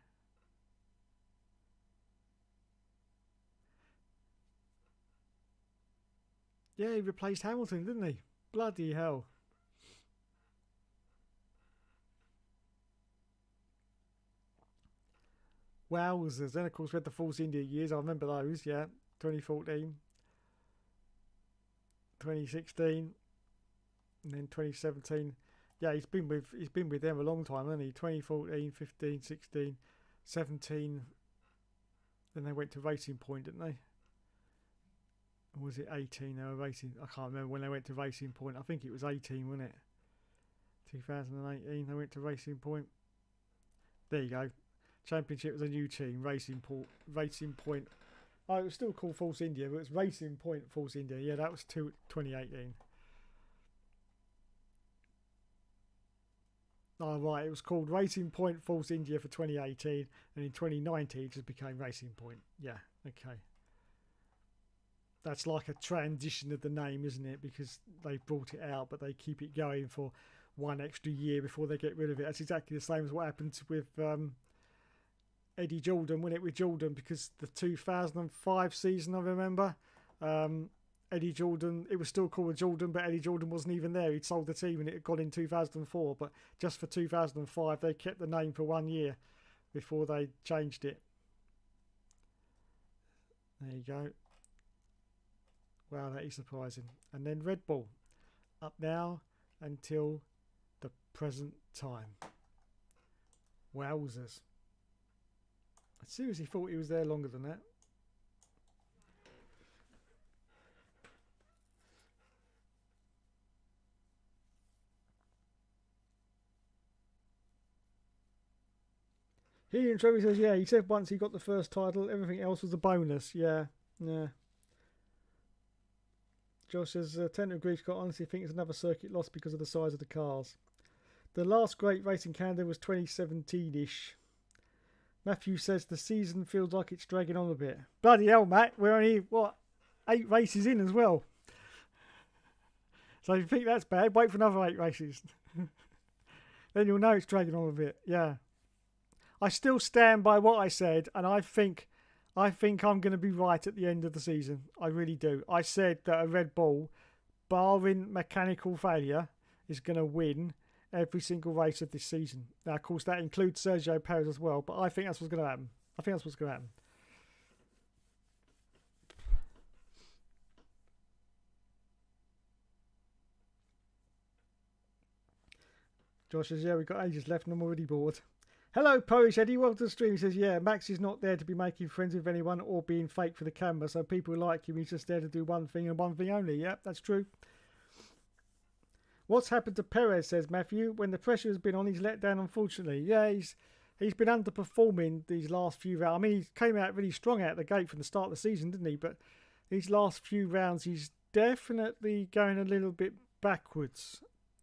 Yeah, he replaced Hamilton, didn't he? Bloody hell. Wowzers. Then, of course, we had the Force India years. I remember those, yeah. 2014. 2016. And then 2017. Yeah, he's been with them a long time, hasn't he? 2014, 15, 16, 17. Then they went to Racing Point, didn't they? Or was it 18 they were racing? I can't remember when they went to Racing Point. I think it was 18, wasn't it? 2018 they went to Racing Point. There you go. Championship was a new team, Racing Point. Oh, it was still called Force India, but it was Racing Point Force India. Yeah, that was 2018. Oh, right. It was called Racing Point Force India for 2018, and in 2019 it just became Racing Point. Yeah, okay. That's like a transition of the name, isn't it? Because they brought it out, but they keep it going for one extra year before they get rid of it. That's exactly the same as what happened with Eddie Jordan, wasn't it, with Jordan? Because the 2005 season, I remember, Eddie Jordan, it was still called Jordan, but Eddie Jordan wasn't even there. He'd sold the team and it had gone in 2004. But just for 2005, they kept the name for 1 year before they changed it. There you go. Wow, that is surprising. And then Red Bull, up now until the present time. Wowzers. I seriously thought he was there longer than that. He and Trevor says, yeah, he said once he got the first title, everything else was a bonus. Yeah, yeah. Josh says, tend to agree, Scott. Honestly, think it's another circuit loss because of the size of the cars. The last great race in Canada was 2017-ish. Matthew says the season feels like it's dragging on a bit. Bloody hell, Matt. We're only, 8 races in as well. So if you think that's bad, wait for another 8 races. Then you'll know it's dragging on a bit. Yeah. I still stand by what I said, and I think I'm going to be right at the end of the season. I really do. I said that a Red Bull, barring mechanical failure, is going to win every single race of this season. Now, of course, that includes Sergio Perez as well, but I think that's what's going to happen. Josh says, yeah, we've got ages left and I'm already bored. Hello, Polish Eddie. Welcome to the stream. He says, yeah, Max is not there to be making friends with anyone or being fake for the camera, so people like him. He's just there to do one thing and one thing only. Yep, that's true. What's happened to Perez, says Matthew. When the pressure has been on, he's let down, unfortunately. Yeah, he's been underperforming these last few rounds. I mean, he came out really strong out the gate from the start of the season, didn't he? But these last few rounds, he's definitely going a little bit backwards.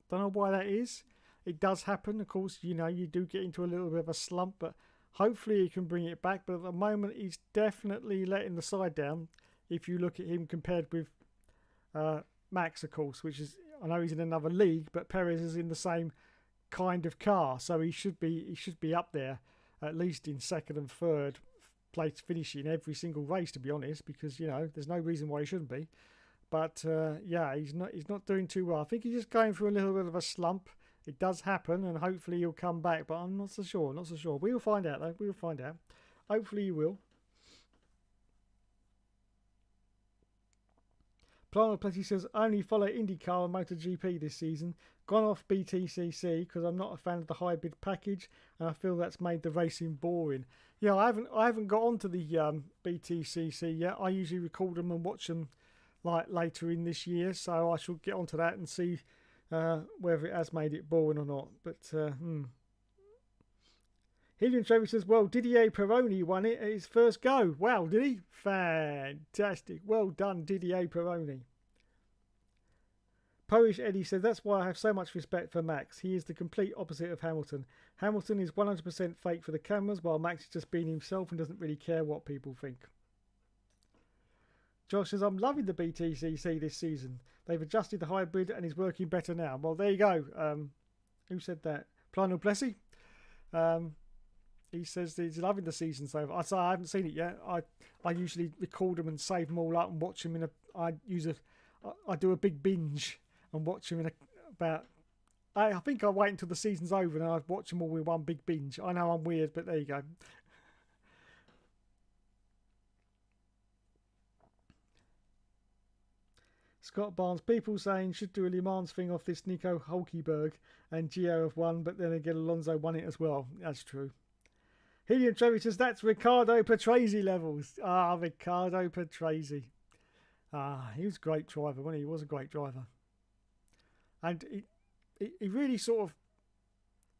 Don't know why that is. It does happen, of course. You know, you do get into a little bit of a slump, but hopefully he can bring it back. But at the moment, he's definitely letting the side down. If you look at him compared with Max, of course, which is, I know he's in another league, but Perez is in the same kind of car, so he should be up there at least in second and third place, finishing every single race, to be honest, because, you know, there's no reason why he shouldn't be. But yeah, he's not doing too well. I think he's just going through a little bit of a slump. It does happen, and hopefully he'll come back, but I'm not so sure. We'll find out, though. We'll find out. Hopefully he will. Planet Plenty says, only follow IndyCar and MotoGP this season. Gone off BTCC because I'm not a fan of the hybrid package, and I feel that's made the racing boring. Yeah, I haven't got onto the BTCC yet. I usually record them and watch them like later in this year, so I shall get onto that and see whether it has made it boring or not. But Helium Trevor says, well, Didier Pironi won it at his first go. Wow, did he? Fantastic. Well done, Didier Pironi. Polish Eddie says, that's why I have so much respect for Max. He is the complete opposite of Hamilton. Hamilton is 100% fake for the cameras, while Max is just being himself and doesn't really care what people think. Josh says, I'm loving the BTCC this season. They've adjusted the hybrid and is working better now. Well, there you go. Who said that? Planel Plessy. He says he's loving the season so far. I haven't seen it yet. I usually record them and save them all up and watch them I do a big binge and watch them in about. I think I wait until the season's over and I watch them all in one big binge. I know I'm weird, but there you go. Scott Barnes, people saying should do a Le Mans thing off this Nico Hulkenberg and Gio have won, but then again Alonso won it as well. That's true. Helium Trevor says that's Riccardo Patrese levels. Riccardo Patrese. He was a great driver, wasn't he? He was a great driver. And he really sort of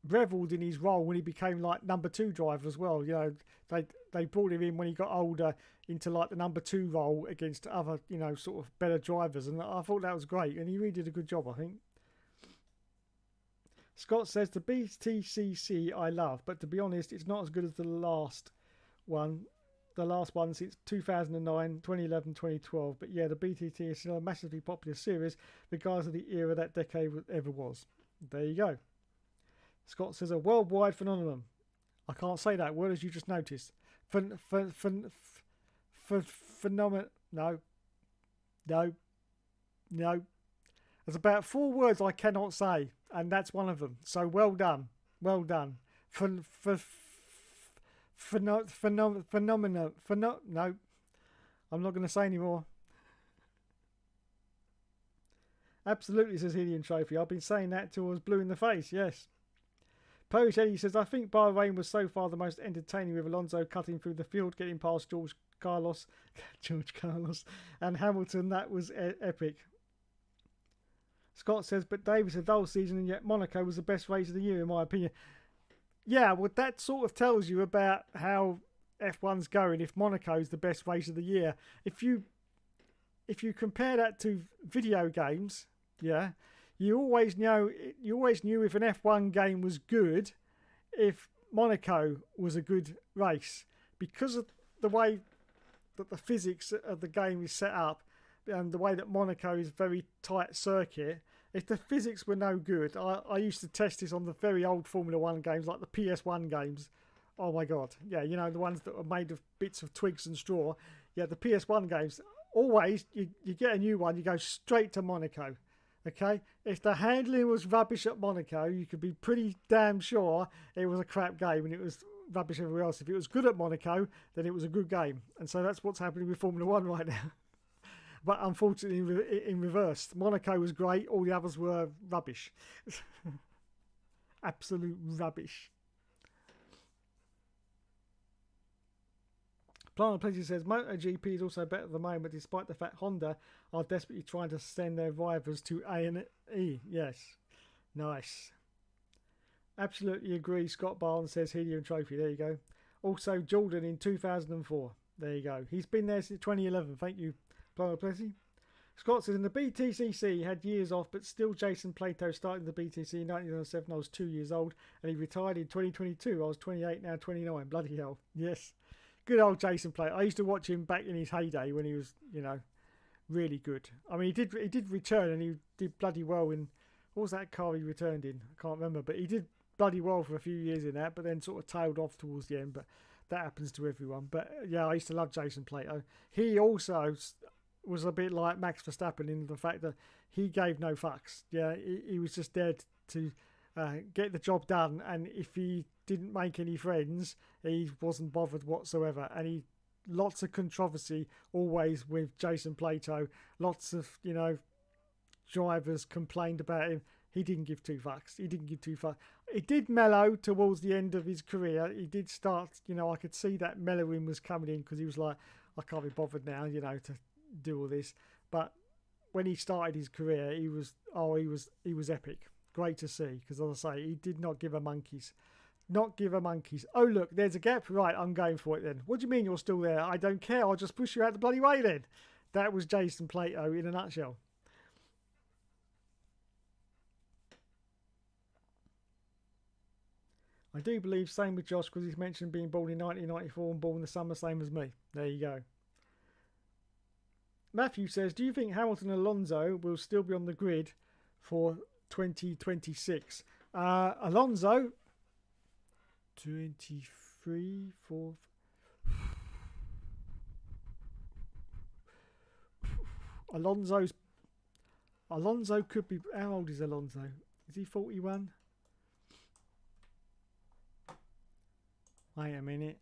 revelled in his role when he became like number 2 driver as well. You know, they brought him in when he got older into like the number 2 role against other, you know, sort of better drivers, and I thought that was great, and he really did a good job, I think. Scott says the BTCC I love, but to be honest, it's not as good as the last one. The last one since 2009, 2011, 2012. But yeah, the BTT is still a massively popular series, regardless of the era that decade ever was. There you go. Scott says a worldwide phenomenon. I can't say that word as you just noticed. Phenomenon. No. There's about 4 words I cannot say, and that's one of them. So well done. Well done. Phenomena. No. I'm not going to say anymore. Absolutely, says Helium Trophy. I've been saying that till I was blue in the face, yes. Polish Eddie says, I think Bahrain was so far the most entertaining, with Alonso cutting through the field, getting past George Carlos, and Hamilton. That was epic. Scott says, but Davis a dull season, and yet Monaco was the best race of the year, in my opinion. Yeah, well, that sort of tells you about how F1's going. If Monaco's the best race of the year, if you compare that to video games, yeah, you always knew if an F1 game was good if Monaco was a good race, because of the way that the physics of the game is set up and the way that Monaco is a very tight circuit. If the physics were no good, I used to test this on the very old Formula 1 games, like the PS1 games. Oh my God. Yeah, you know, the ones that are made of bits of twigs and straw. Yeah, the PS1 games, always, you get a new one, you go straight to Monaco. Okay? If the handling was rubbish at Monaco, you could be pretty damn sure it was a crap game and it was rubbish everywhere else. If it was good at Monaco, then it was a good game. And so that's what's happening with Formula 1 right now. But unfortunately, in reverse, Monaco was great. All the others were rubbish. Absolute rubbish. Planet Pleasure says, MotoGP is also better at the moment, despite the fact Honda are desperately trying to send their rivals to A&E. Yes. Nice. Absolutely agree. Scott Barnes says, Helium Trophy. There you go. Also, Jordan in 2004. There you go. He's been there since 2011. Thank you, Plessy. Scott says, in the BTCC, had years off, but still Jason Plato started the BTC in 1997. I was 2 years old, and he retired in 2022. I was 28, now 29. Bloody hell. Yes. Good old Jason Plato. I used to watch him back in his heyday when he was, you know, really good. I mean, he did return, and he did bloody well in, what was that car he returned in? I can't remember, but he did bloody well for a few years in that, but then sort of tailed off towards the end. But that happens to everyone. But yeah, I used to love Jason Plato. He also was a bit like Max Verstappen in the fact that he gave no fucks. Yeah, he was just there to get the job done, and if he didn't make any friends, he wasn't bothered whatsoever. And lots of controversy always with Jason Plato. Lots of, you know, drivers complained about him. He didn't give two fucks. He didn't give two fucks. It did mellow towards the end of his career. He did start, you know, I could see that mellowing was coming in, because he was like, I can't be bothered now, you know, to do all this. But when he started his career, he was epic. Great to see, because as I say, he did not give a monkeys. Not give a monkeys. Oh look, there's a gap. Right, I'm going for it then. What do you mean you're still there? I don't care. I'll just push you out the bloody way then. That was Jason Plato in a nutshell. I do believe same with Josh, because he's mentioned being born in 1994 and born in the summer, same as me. There you go. Matthew says, do you think Hamilton and Alonso will still be on the grid for 2026? Alonso, 23, 4. Alonso could be. How old is Alonso? Is he 41? Wait a minute.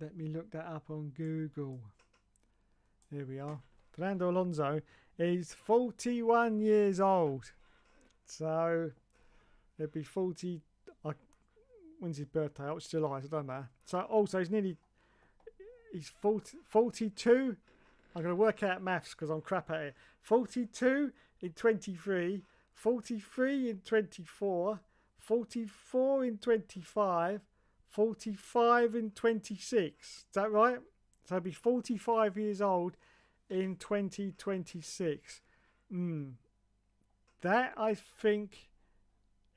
Let me look that up on Google. There we are. Fernando Alonso is 41 years old. So, it'd be 40... when's his birthday? Oh, it's July, so it doesn't matter. So, also, he's 42. I'm going to work out maths because I'm crap at it. 42 in 23, 43 in 24, 44 in 25, 45 in 26. Is that right? So he'll be 45 years old in 2026. That, I think,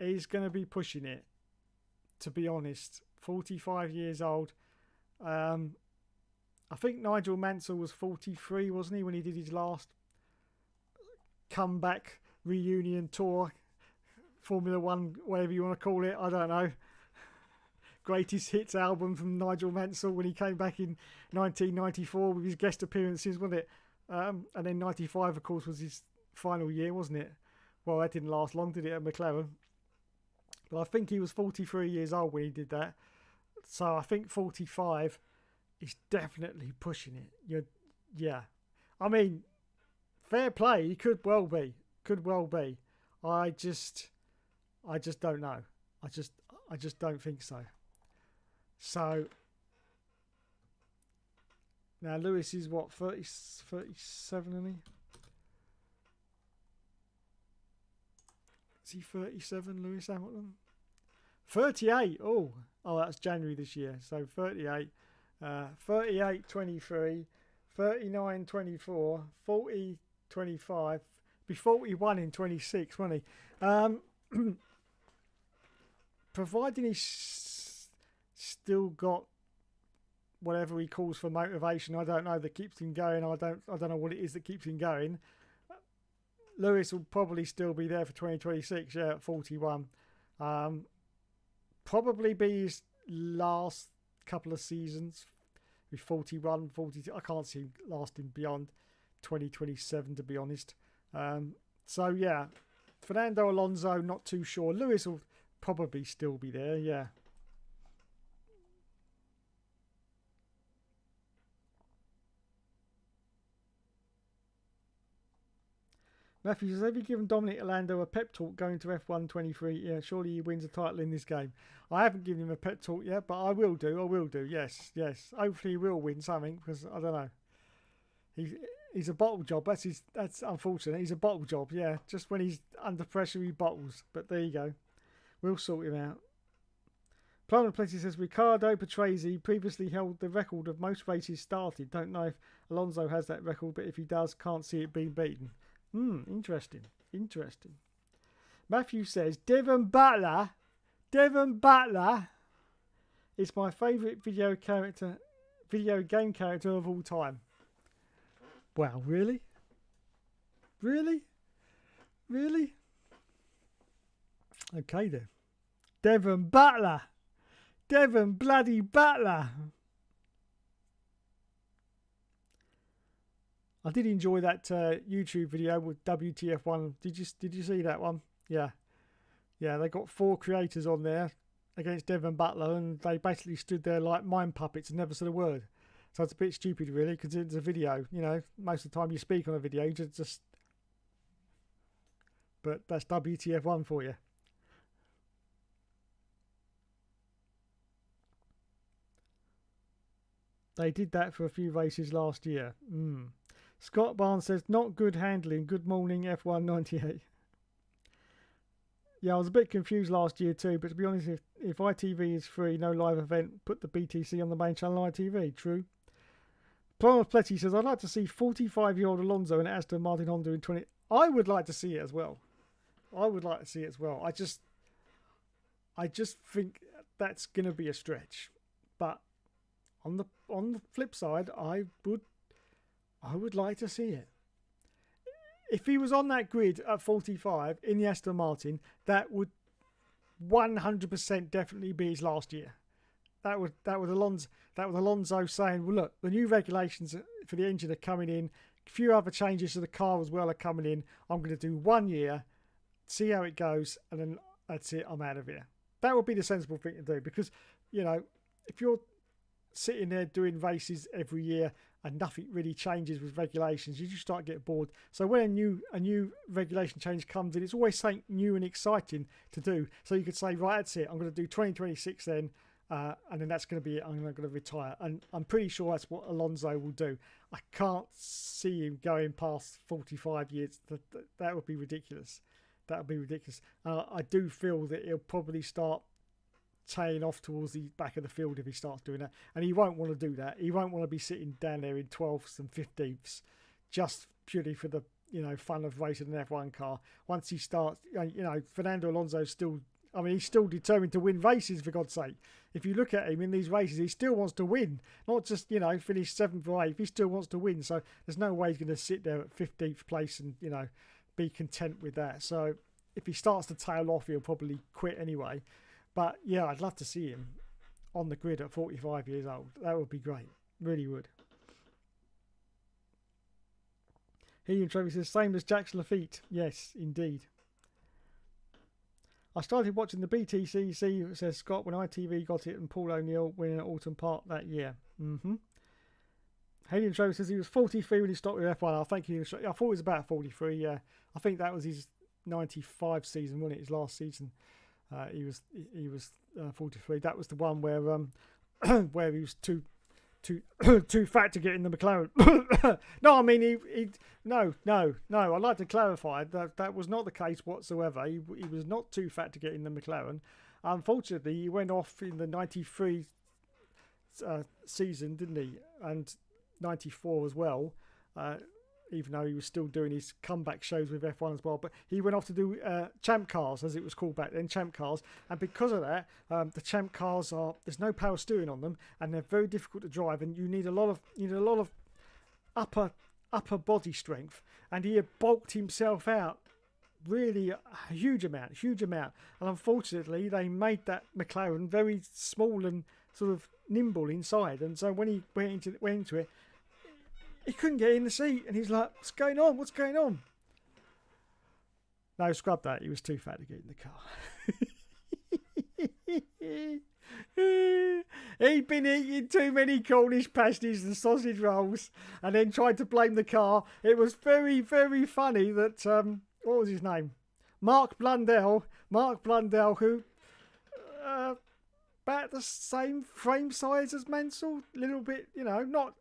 is going to be pushing it, to be honest. 45 years old. I think Nigel Mansell was 43, wasn't he, when he did his last comeback reunion tour? Formula 1, whatever you want to call it, I don't know. Greatest hits album from Nigel Mansell when he came back in 1994 with his guest appearances, wasn't it? And then 95, of course, was his final year, wasn't it? Well, that didn't last long, did it, at McLaren? But I think he was 43 years old when he did that. So I think 45 is definitely pushing it. Yeah. I mean, fair play. He could well be. Could well be. I just don't know. I just don't think so. So now Lewis is what, 37, isn't he? Is he 37, Lewis Hamilton? 38. Oh, that's January this year. So 38. 38, 23, 39, 24, 40, 25. Be 41 in 26, won't he? Providing he's still got whatever he calls for motivation, I don't know, that keeps him going. I don't know what it is that keeps him going. Lewis will probably still be there for 2026, yeah, at 41. Probably be his last couple of seasons. Be 41, 42. I can't see him lasting beyond 2027, to be honest. So, yeah, Fernando Alonso, not too sure. Lewis will probably still be there, yeah. Matthew says, have you given Dominic Orlando a pep talk going to F1 23? Yeah, surely he wins a title in this game. I haven't given him a pep talk yet, but I will do. Yes. Hopefully he will win something, because I don't know. He's a bottle job. That's unfortunate. He's a bottle job, yeah. Just when he's under pressure, he bottles. But there you go. We'll sort him out. Plumber Plenty says, Riccardo Patrese previously held the record of most races started. Don't know if Alonso has that record, but if he does, can't see it being beaten. Interesting. Matthew says, Devon Butler is my favourite video game character of all time. Wow, really? Okay then. Devon bloody Butler. I did enjoy that YouTube video with WTF1. Did you see that one? Yeah, they got 4 creators on there against Devon Butler, and they basically stood there like mime puppets and never said a word. So it's a bit stupid, really, because it's a video. You know, most of the time you speak on a video, you just. But that's WTF1 for you. They did that for a few races last year. Scott Barnes says, not good handling. Good morning, F1 98. Yeah, I was a bit confused last year too, but to be honest, if ITV is free, no live event, put the BTC on the main channel ITV. True. Plumber Pletty says, I'd like to see 45-year-old Alonso and Aston Martin Honda in 20... I would like to see it as well. I just think that's going to be a stretch. But on the flip side, I would like to see it. If he was on that grid at 45 in the Aston Martin, that would 100% definitely be his last year. That would Alonso saying, well, look, the new regulations for the engine are coming in. A few other changes to the car as well are coming in. I'm going to do 1 year, see how it goes, and then that's it. I'm out of here. That would be the sensible thing to do, because, you know, if you're sitting there doing races every year and nothing really changes with regulations, you just start getting bored. So when a new regulation change comes in, it's always something new and exciting to do. So you could say, right, that's it. I'm going to do 2026 then, and then that's going to be it. I'm going to retire. And I'm pretty sure that's what Alonso will do. I can't see him going past 45 years. That would be ridiculous. I do feel that he'll probably start tailing off towards the back of the field if he starts doing that, and he won't want to do that. He won't want to be sitting down there in 12ths and 15ths just purely for the fun of racing an F1 car. Once he starts, Fernando Alonso's still, he's still determined to win races, for God's sake. If you look at him in these races, he still wants to win, not just finish 7th or 8th. He still wants to win, so there's no way he's going to sit there at 15th place and be content with that. So if he starts to tail off, he'll probably quit anyway. But yeah, I'd love to see him on the grid at 45 years old. That would be great. Really would. Helium Trophy says, same as Jacques Lafitte. Yes, indeed. I started watching the BTCC, says Scott, when ITV got it and Paul O'Neill winning at Alton Park that year. Helium Travis says he was 43 when he stopped with F1. I think I thought he was about 43. Yeah, I think that was his 95 season, wasn't it? His last season. He was 43. That was the one where where he was too fat to get in the McLaren. No, I mean no. I'd like to clarify that was not the case whatsoever. He was not too fat to get in the McLaren. Unfortunately, he went off in the 93 season, didn't he? And 94 as well. Even though he was still doing his comeback shows with F1 as well. But he went off to do Champ Cars, as it was called back then, Champ Cars. And because of that, the Champ Cars there's no power steering on them, and they're very difficult to drive, and you need a lot of upper body strength. And he had bulked himself out really a huge amount. And unfortunately, they made that McLaren very small and sort of nimble inside. And so when he went into it, he couldn't get in the seat, and he's like, what's going on? No, scrub that. He was too fat to get in the car. He'd been eating too many Cornish pasties and sausage rolls and then tried to blame the car. It was very, very funny that, what was his name? Mark Blundell, who about the same frame size as Mansell, a little bit, not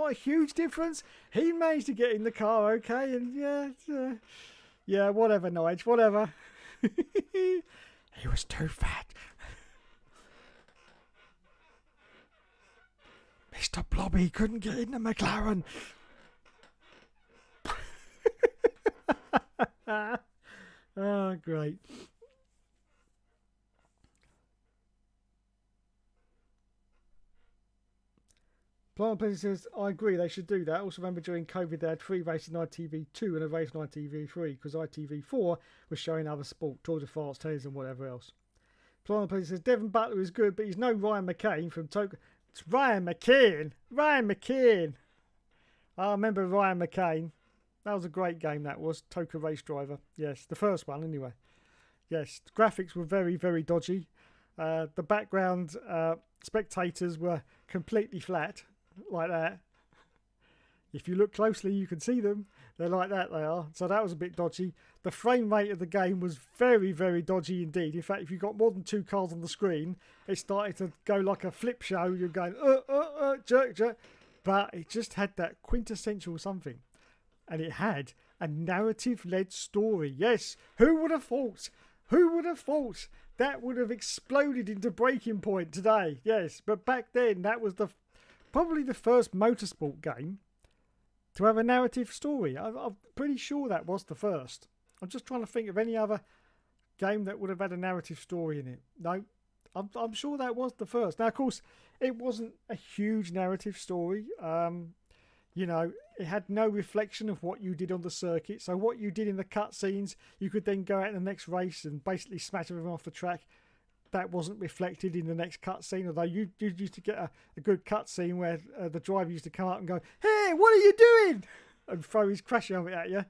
a huge difference. He managed to get in the car okay, and yeah, whatever, Nigel, whatever. He was too fat. Mr. Blobby couldn't get in the McLaren. Oh, great. Plant Pleasure says, I agree, they should do that. Also remember during COVID they had 3 races on ITV2 and a race on ITV3 because ITV4 was showing other sport, Tour de France, tennis and whatever else. Plant Pleasure says, Devon Butler is good, but he's no Ryan McCain from Toker. It's Ryan McKean. I remember Ryan McCain. That was a great game, that was. Toker race driver. Yes, the first one anyway. Yes, the graphics were very, very dodgy. The background spectators were completely flat. Like that. If you look closely you can see them. They're like that, they are. So that was a bit dodgy. The frame rate of the game was very, very dodgy indeed. In fact, if you got more than 2 cars on the screen, it started to go like a flip show. You're going jerk. But it just had that quintessential something. And it had a narrative-led story. Yes, who would have thought? That would have exploded into Breaking Point today. Yes, but back then that was probably the first motorsport game to have a narrative story. I'm pretty sure that was the first. I'm just trying to think of any other game that would have had a narrative story in it. No, I'm sure that was the first. Now, of course, it wasn't a huge narrative story. It had no reflection of what you did on the circuit. So what you did in the cutscenes, you could then go out in the next race and basically smash everyone off the track. That wasn't reflected in the next cutscene, although you used to get a good cutscene where the driver used to come up and go, "Hey, what are you doing?" and throw his crash helmet at you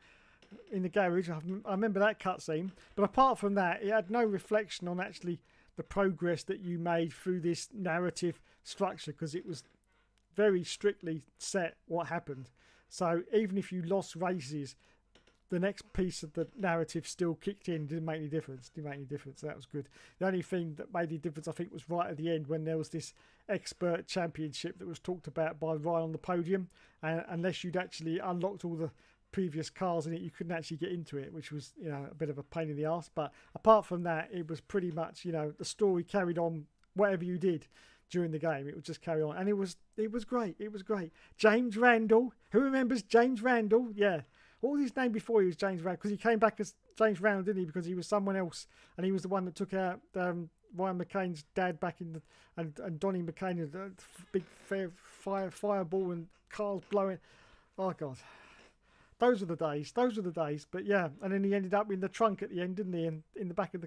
in the garage. I remember that cutscene. But apart from that, it had no reflection on actually the progress that you made through this narrative structure, because it was very strictly set what happened. So even if you lost races, the next piece of the narrative still kicked in. Didn't make any difference. So that was good. The only thing that made any difference, I think, was right at the end when there was this expert championship that was talked about by Ryan on the podium. And unless you'd actually unlocked all the previous cars in it, you couldn't actually get into it, which was a bit of a pain in the arse. But apart from that, it was pretty much the story carried on whatever you did during the game. It would just carry on, and it was great. It was great. James Randall. Who remembers James Randall? Yeah. What was his name before he was James Randall? Because he came back as James Randall, didn't he? Because he was someone else, and he was the one that took out Ryan McCain's dad back in and Donnie McCain, the big fireball and cars blowing. Oh God, those were the days. But yeah, and then he ended up in the trunk at the end, didn't he? And in the back of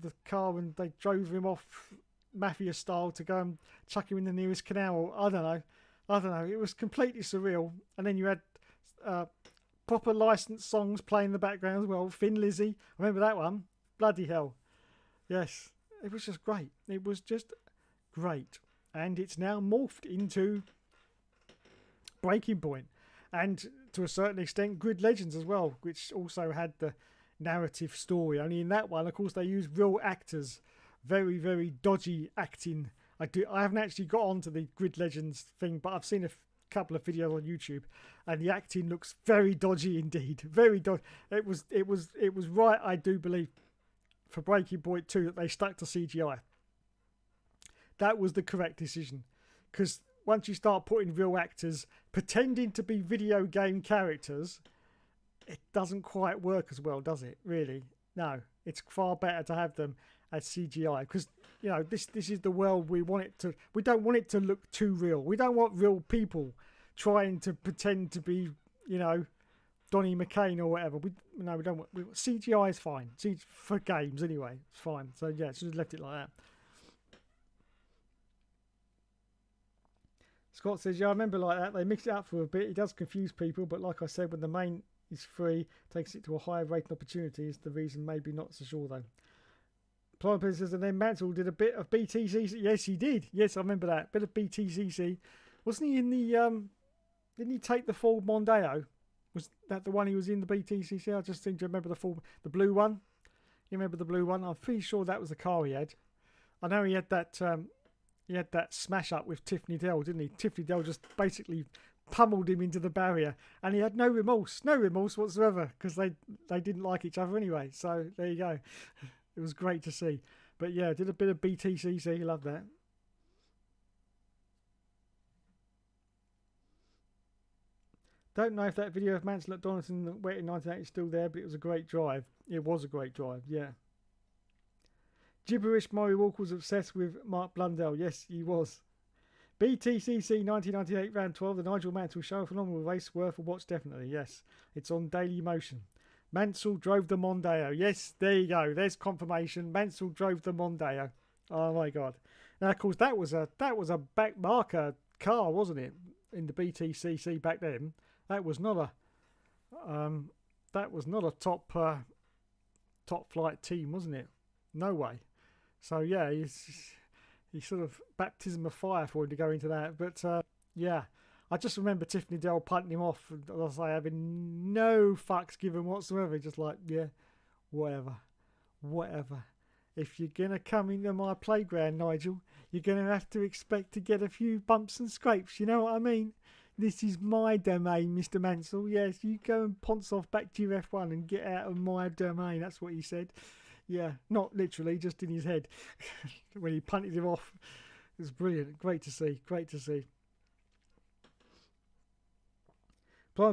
the car, and they drove him off mafia style to go and chuck him in the nearest canal. I don't know. It was completely surreal. And then you had proper licensed songs playing in the background as well. Thin Lizzy, remember that one? Bloody hell. Yes, it was just great. It was just great. And it's now morphed into Breaking Point, and to a certain extent Grid Legends as well, which also had the narrative story. Only in that one, of course, they used real actors, very, very dodgy acting. I haven't actually got onto the Grid Legends thing, but I've seen a couple of videos on YouTube, and the acting looks very dodgy indeed. Very dodgy. It was right, I do believe, for Breaking Point 2 that they stuck to CGI. That was the correct decision, because once you start putting real actors pretending to be video game characters, it doesn't quite work as well, does it? Really? No. It's far better to have them as CGI, because you know this is the world we want it to. We don't want it to look too real. We don't want real people trying to pretend to be, you know, Donnie McCain or whatever. We don't want. CGI is fine. For games anyway, it's fine. So yeah, just left it like that. Scott says, yeah, I remember like that. They mixed it up for a bit. It does confuse people, but like I said, when the main is free, takes it to a higher rating opportunity is the reason. Maybe not so sure though. Plumber says, and then Mansell did a bit of BTCC. Yes, he did. Yes, I remember that. Bit of BTCC. Wasn't he in the, didn't he take the full Mondeo? Was that the one he was in, the BTCC? I just seem to remember the blue one. You remember the blue one? I'm pretty sure that was the car he had. I know he had that smash up with Tiffany Dell, didn't he? Tiffany Dell just basically pummeled him into the barrier, and he had no remorse whatsoever, because they didn't like each other anyway. So there you go. It was great to see. But yeah, did a bit of BTCC. Love that. Don't know if that video of Mansell at Donington wet in 1980 is still there, but it was a great drive. It was a great drive, yeah. Gibberish Murray Walker was obsessed with Mark Blundell. Yes, he was. BTCC 1998 round 12, the Nigel Mansell show, a phenomenal race, worth a watch definitely. Yes, it's on Daily Motion. Mansell drove the Mondeo. Yes, there you go. There's confirmation. Mansell drove the Mondeo. Oh my God! Now, of course, that was a back marker car, wasn't it? In the BTCC back then, that was not a top flight team, wasn't it? No way. So yeah, he sort of baptism of fire for him to go into that. But yeah, I just remember Tiffany Dell punting him off, and I was like, having no fucks given whatsoever. Just like, yeah, whatever. If you're gonna come into my playground, Nigel, you're gonna have to expect to get a few bumps and scrapes. You know what I mean? This is my domain, Mr. Mansell. Yes, you go and ponce off back to your F1 and get out of my domain. That's what he said. Yeah, not literally, just in his head when he punted him off. It was brilliant. Great to see. Blind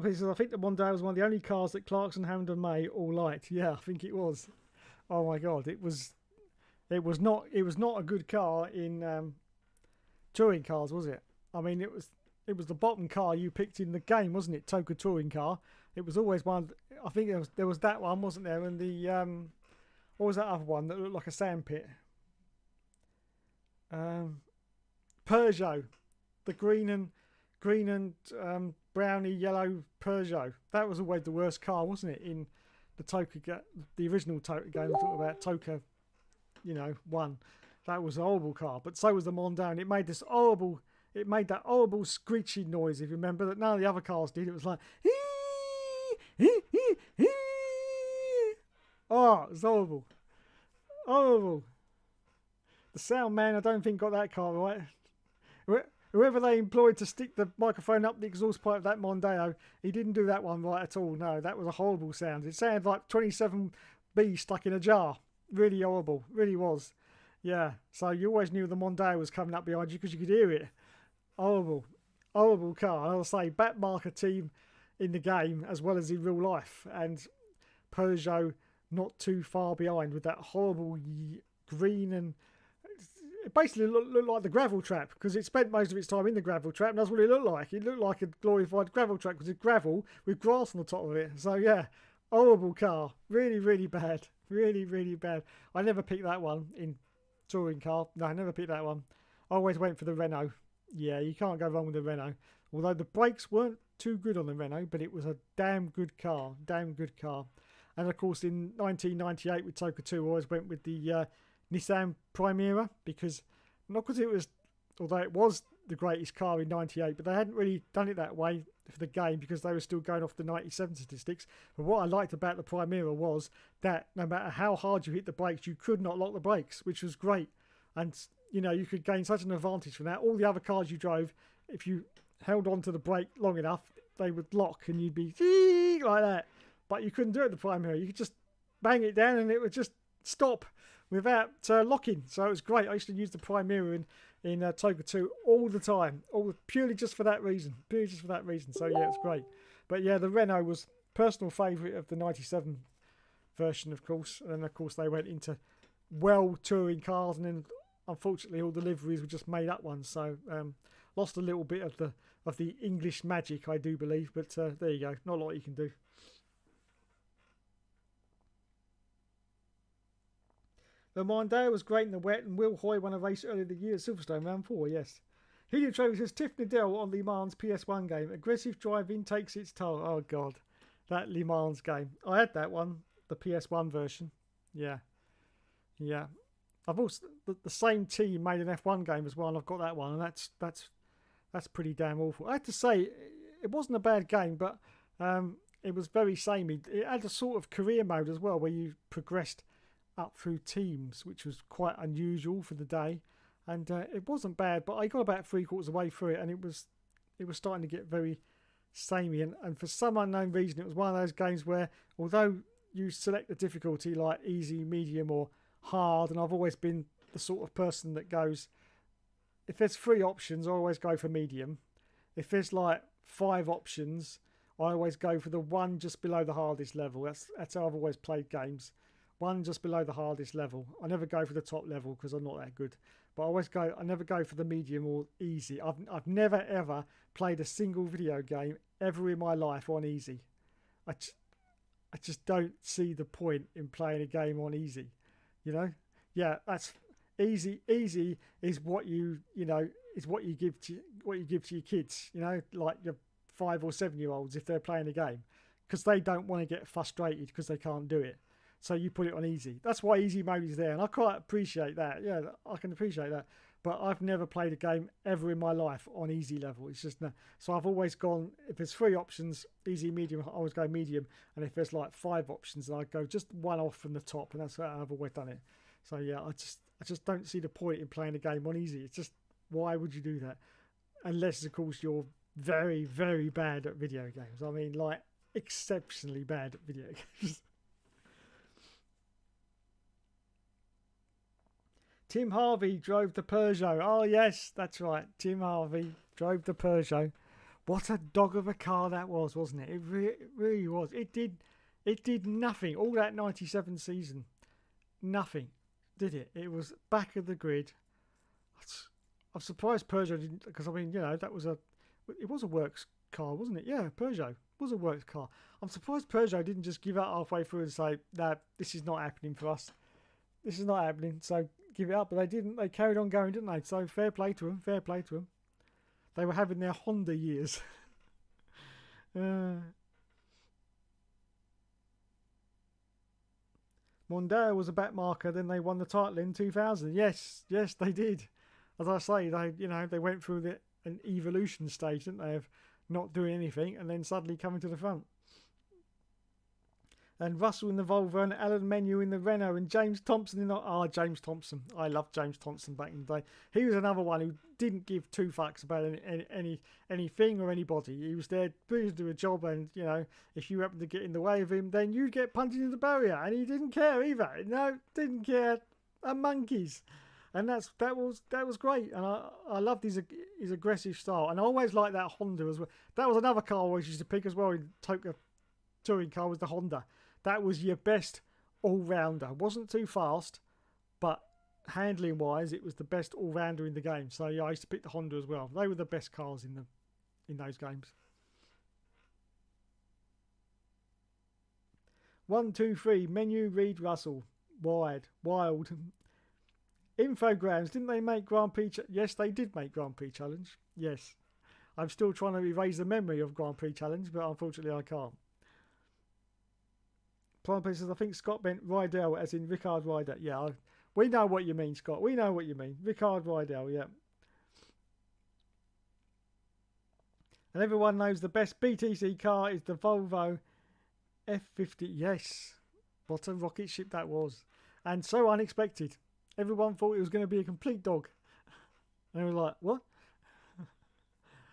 Peter says, I think the Mondeo was one of the only cars that Clarkson, Hammond and May all liked. Yeah, I think it was. Oh my God, it was not a good car in touring cars, was it? I mean, it was the bottom car you picked in the game, wasn't it? Toka touring car. It was always one. I think there was that one, wasn't there? And the what was that other one that looked like a sandpit? Peugeot, the green and browny yellow Peugeot. That was always the worst car, wasn't it? In the Toka, the original Toka game, we talked about Toka, one. That was a horrible car, but so was the Mondeo. And it made that horrible screeching noise. If you remember that, none of the other cars did. It was like, oh, it was horrible. The sound man, I don't think got that car right. Whoever they employed to stick the microphone up the exhaust pipe of that Mondeo, he didn't do that one right at all. No, that was a horrible sound. It sounded like 27B stuck in a jar. Really horrible. Really was. Yeah. So you always knew the Mondeo was coming up behind you because you could hear it. Horrible car. And I'll say, back marker team in the game as well as in real life. And Peugeot not too far behind with that horrible green, and it basically looked like the gravel trap because it spent most of its time in the gravel trap, and that's what it looked like. It looked like a glorified gravel trap because it's gravel with grass on the top of it. So yeah, horrible car. Really, really bad. Really, really bad. I never picked that one in touring car. No, I never picked that one. I always went for the Renault. Yeah, you can't go wrong with the Renault. Although the brakes weren't too good on the Renault, but it was a damn good car. And of course, in 1998 with Toka 2, I always went with the Nissan Primera, because not because it was, although it was the greatest car in '98, but they hadn't really done it that way for the game because they were still going off the '97 statistics. But what I liked about the Primera was that no matter how hard you hit the brakes, you could not lock the brakes, which was great. And you could gain such an advantage from that. All the other cars you drove, if you held on to the brake long enough, they would lock and you'd be like that. But you couldn't do it the Primera. You could just bang it down and it would just stop without locking. So it was great. I used to use the Primera in Toga 2 all the time, purely just for that reason. So yeah, it's great. But yeah, the Renault was personal favourite of the '97 version, of course. And of course they went into touring cars, and then unfortunately all the liveries were just made up ones. So lost a little bit of the English magic, I do believe. But there you go. Not a lot you can do. The Mondeo was great in the wet, and Will Hoy won a race earlier the year at Silverstone, round 4, yes. Heliotrope says Tiff Needell on Le Mans PS1 game. Aggressive driving takes its toll. Oh, God. That Le Mans game. I had that one, the PS1 version. Yeah. Yeah. I've also, the same team made an F1 game as well, and I've got that one, and that's pretty damn awful. I have to say, it wasn't a bad game, but it was very samey. It had a sort of career mode as well, where you progressed up through teams, which was quite unusual for the day, and it wasn't bad, but I got about 3/4 of the way through it, and it was starting to get very samey, and for some unknown reason it was one of those games where, although you select the difficulty like easy, medium or hard, and I've always been the sort of person that goes, if there's 3 options I always go for medium. If there's like 5 options I always go for the one just below the hardest level. That's how I've always played games. One just below the hardest level. I never go for the top level because I'm not that good. But I never go for the medium or easy. I've never ever played a single video game ever in my life on easy. I just don't see the point in playing a game on easy. Yeah, that's easy. Easy is what you give to your kids. Like your 5 or 7 year olds if they're playing a game, because they don't want to get frustrated because they can't do it. So you put it on easy. That's why easy mode is there, and I quite appreciate that. Yeah, I can appreciate that. But I've never played a game ever in my life on easy level. It's just no. So I've always gone, if there's 3 options, easy, medium, I always go medium. And if there's like 5 options, then I go just one off from the top, and that's how I've always done it. So yeah, I just don't see the point in playing a game on easy. It's just, why would you do that? Unless, of course, you're very, very bad at video games. I mean, like, exceptionally bad at video games. Tim Harvey drove the Peugeot. Oh, yes, that's right. Tim Harvey drove the Peugeot. What a dog of a car that was, wasn't it? It really was. It did nothing. All that 97 season. Nothing, did it? It was back of the grid. I'm surprised Peugeot didn't, because, I mean, it was a works car, wasn't it? Yeah, Peugeot was a works car. I'm surprised Peugeot didn't just give up halfway through and say, nah, this is not happening for us. This is not happening, so give it up. But they didn't. They carried on going, didn't they? So fair play to them. They were having their Honda years. Mondeo was a back marker. Then they won the title in 2000. Yes, they did. As I say, they went through an evolution stage, didn't they, of not doing anything and then suddenly coming to the front. And Russell in the Volvo, and Alan Menu in the Renault, and James Thompson in the... James Thompson. I loved James Thompson back in the day. He was another one who didn't give 2 fucks about anything or anybody. He was there to do a job, and, if you happened to get in the way of him, then you'd get punted into the barrier. And he didn't care either. No, didn't care a monkeys. And that was great. And I loved his aggressive style. And I always liked that Honda as well. That was another car I always used to pick as well in Toka touring car, was the Honda. That was your best all-rounder. Wasn't too fast, but handling-wise, it was the best all-rounder in the game. So yeah, I used to pick the Honda as well. They were the best cars in those games. 1, 2, 3. Menu, Reed, Russell. Wild. Infograms. Didn't they make Grand Prix? Yes, they did make Grand Prix Challenge. Yes. I'm still trying to erase the memory of Grand Prix Challenge, but unfortunately I can't. Prime says, I think Scott meant Rydell, as in Rickard Rydell. Yeah, we know what you mean, Scott. We know what you mean. Rickard Rydell, yeah. And everyone knows the best BTC car is the Volvo F50. Yes, what a rocket ship that was. And so unexpected. Everyone thought it was going to be a complete dog. And they were like, what?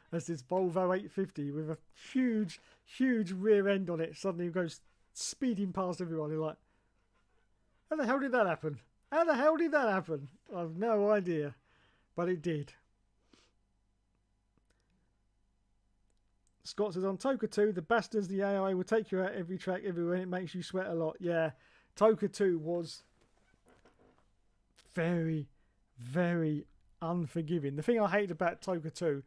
There's this Volvo 850 with a huge, huge rear end on it. Suddenly it goes speeding past everyone. You're like, how the hell did that happen? How the hell did that happen? I've no idea. But it did. Scott says, on Toka 2, the bastards, the AI will take you out every track, everywhere, and it makes you sweat a lot. Yeah, Toka 2 was very, very unforgiving. The thing I hated about Toka 2,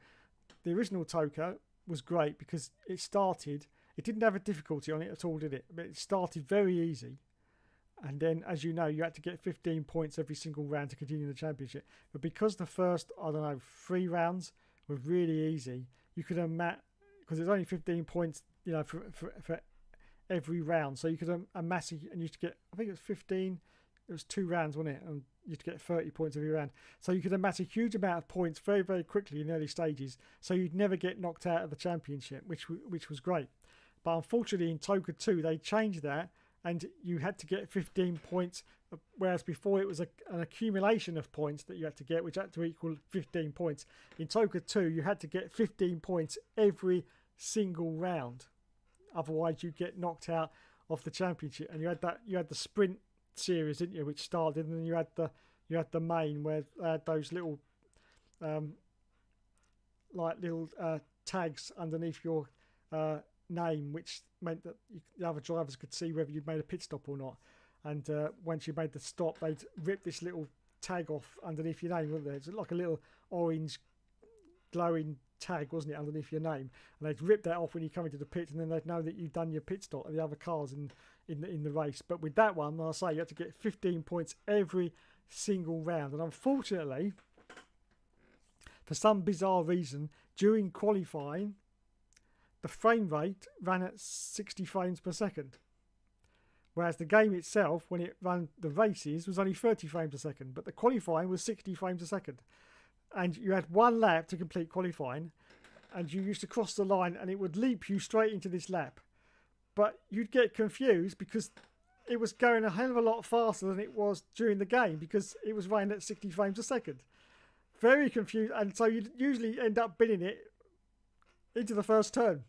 the original Toka was great because it didn't have a difficulty on it at all, did it? But it started very easy. And then, as you know, you had to get 15 points every single round to continue the championship. But because the first, 3 rounds were really easy, you could because there's only 15 points, for every round. So you could amass, and you used to get, I think it was 15, it was 2 rounds, wasn't it? And you used to get 30 points every round. So you could amass a huge amount of points very, very quickly in early stages. So you'd never get knocked out of the championship, which was great. But unfortunately in Toka 2, they changed that, and you had to get 15 points, whereas before it was an accumulation of points that you had to get, which had to equal 15 points. In Toka 2, you had to get 15 points every single round. Otherwise, you'd get knocked out of the championship. And you had the sprint series, didn't you, which started, and then you had the main where they had those little tags underneath your name, which meant that the other drivers could see whether you'd made a pit stop or not. And once you made the stop, they'd rip this little tag off underneath your name, wasn't there? It's like a little orange glowing tag, wasn't it, underneath your name? And they'd rip that off when you come into the pit, and then they'd know that you'd done your pit stop and the other cars in the race. But with that one, I say you had to get 15 points every single round. And unfortunately, for some bizarre reason, during qualifying, the frame rate ran at 60 frames per second. Whereas the game itself, when it ran the races, was only 30 frames a second. But the qualifying was 60 frames a second. And you had 1 lap to complete qualifying. And you used to cross the line and it would leap you straight into this lap. But you'd get confused because it was going a hell of a lot faster than it was during the game because it was running at 60 frames a second. Very confused. And so you'd usually end up binning it into the first turn.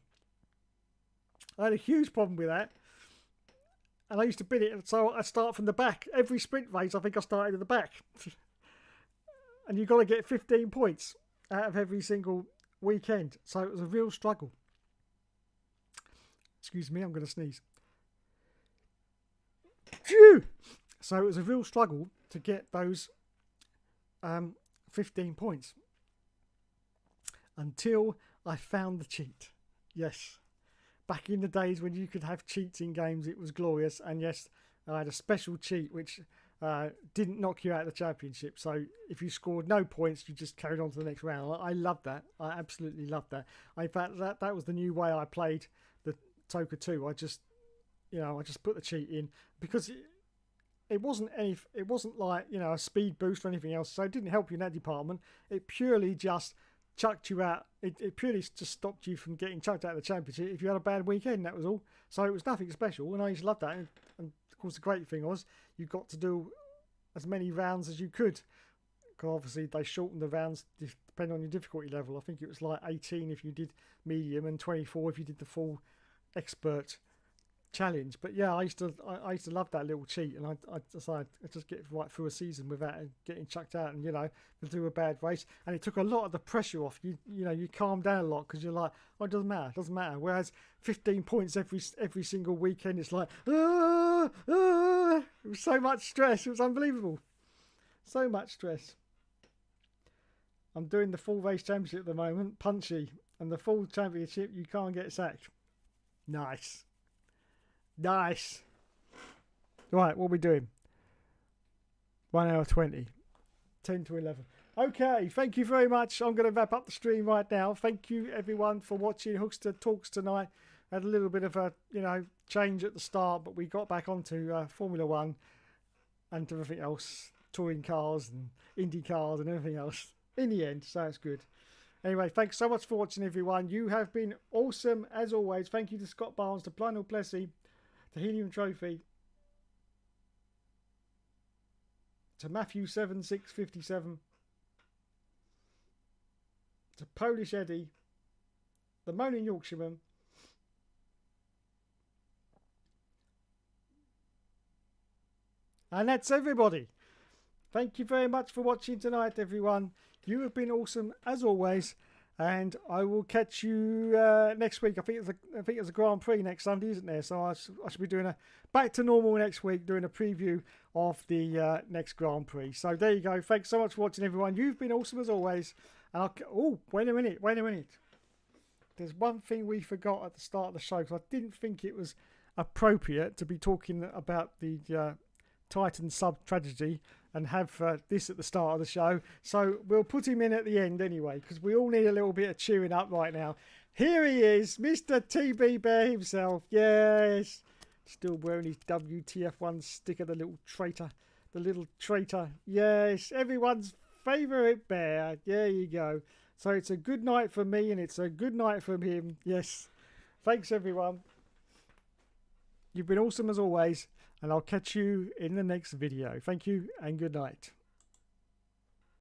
I had a huge problem with that. And I used to bin it, and so I start from the back. Every sprint race, I think I started at the back. And you've got to get 15 points out of every single weekend. So it was a real struggle. Excuse me, I'm going to sneeze. Phew! So it was a real struggle to get those 15 points. Until I found the cheat. Yes. Back in the days when you could have cheats in games, it was glorious. And yes, I had a special cheat which didn't knock you out of the championship. So if you scored no points, you just carried on to the next round. I loved that. I absolutely loved that. In fact, that was the new way I played the Toka 2. I just put the cheat in because it wasn't like, a speed boost or anything else. So it didn't help you in that department. It purely just chucked you out. It purely just stopped you from getting chucked out of the championship if you had a bad weekend. That was all. So it was nothing special, and I used to love that. And of course, the great thing was you got to do as many rounds as you could. Because obviously they shortened the rounds depending on your difficulty level. I think it was like 18 if you did medium and 24 if you did the full expert challenge. But yeah, I used to love that little cheat, and I decided to just get right through a season without getting chucked out, and to do a bad race. And it took a lot of the pressure off. You calm down a lot because you're like, oh, it doesn't matter. Whereas 15 points every single weekend, it's like, it was so much stress. It was unbelievable. So much stress. I'm doing the full race championship at the moment, punchy, and the full championship you can't get sacked. Nice. Right, what are we doing? 1 hour 20. 10 to 11. Okay, thank you very much. I'm going to wrap up the stream right now. Thank you, everyone, for watching Hookster Talks tonight. Had a little bit of a, change at the start, but we got back onto Formula 1 and everything else. Touring cars and Indy cars and everything else in the end, so it's good. Anyway, thanks so much for watching, everyone. You have been awesome as always. Thank you to Scott Barnes, to Lionel Plessy, to Helium Trophy, to Matthew 7657, to Polish Eddie, the Moaning Yorkshireman, and that's everybody. Thank you very much for watching tonight, everyone. You have been awesome as always, and I will catch you next week. I think it's a Grand Prix next Sunday, isn't there? So I should be doing a back to normal next week, doing a preview of the next Grand Prix. So there you go. Thanks so much for watching, everyone. You've been awesome as always. And wait a minute. There's one thing we forgot at the start of the show, because I didn't think it was appropriate to be talking about the Titan sub tragedy and have this at the start of the show. So we'll put him in at the end anyway, because we all need a little bit of cheering up right now. Here he is, Mr. TB Bear himself. Yes. Still wearing his WTF1 sticker, the little traitor. The little traitor. Yes. Everyone's favourite bear. There you go. So it's a good night for me and it's a good night from him. Yes. Thanks, everyone. You've been awesome as always. And I'll catch you in the next video. Thank you and good night.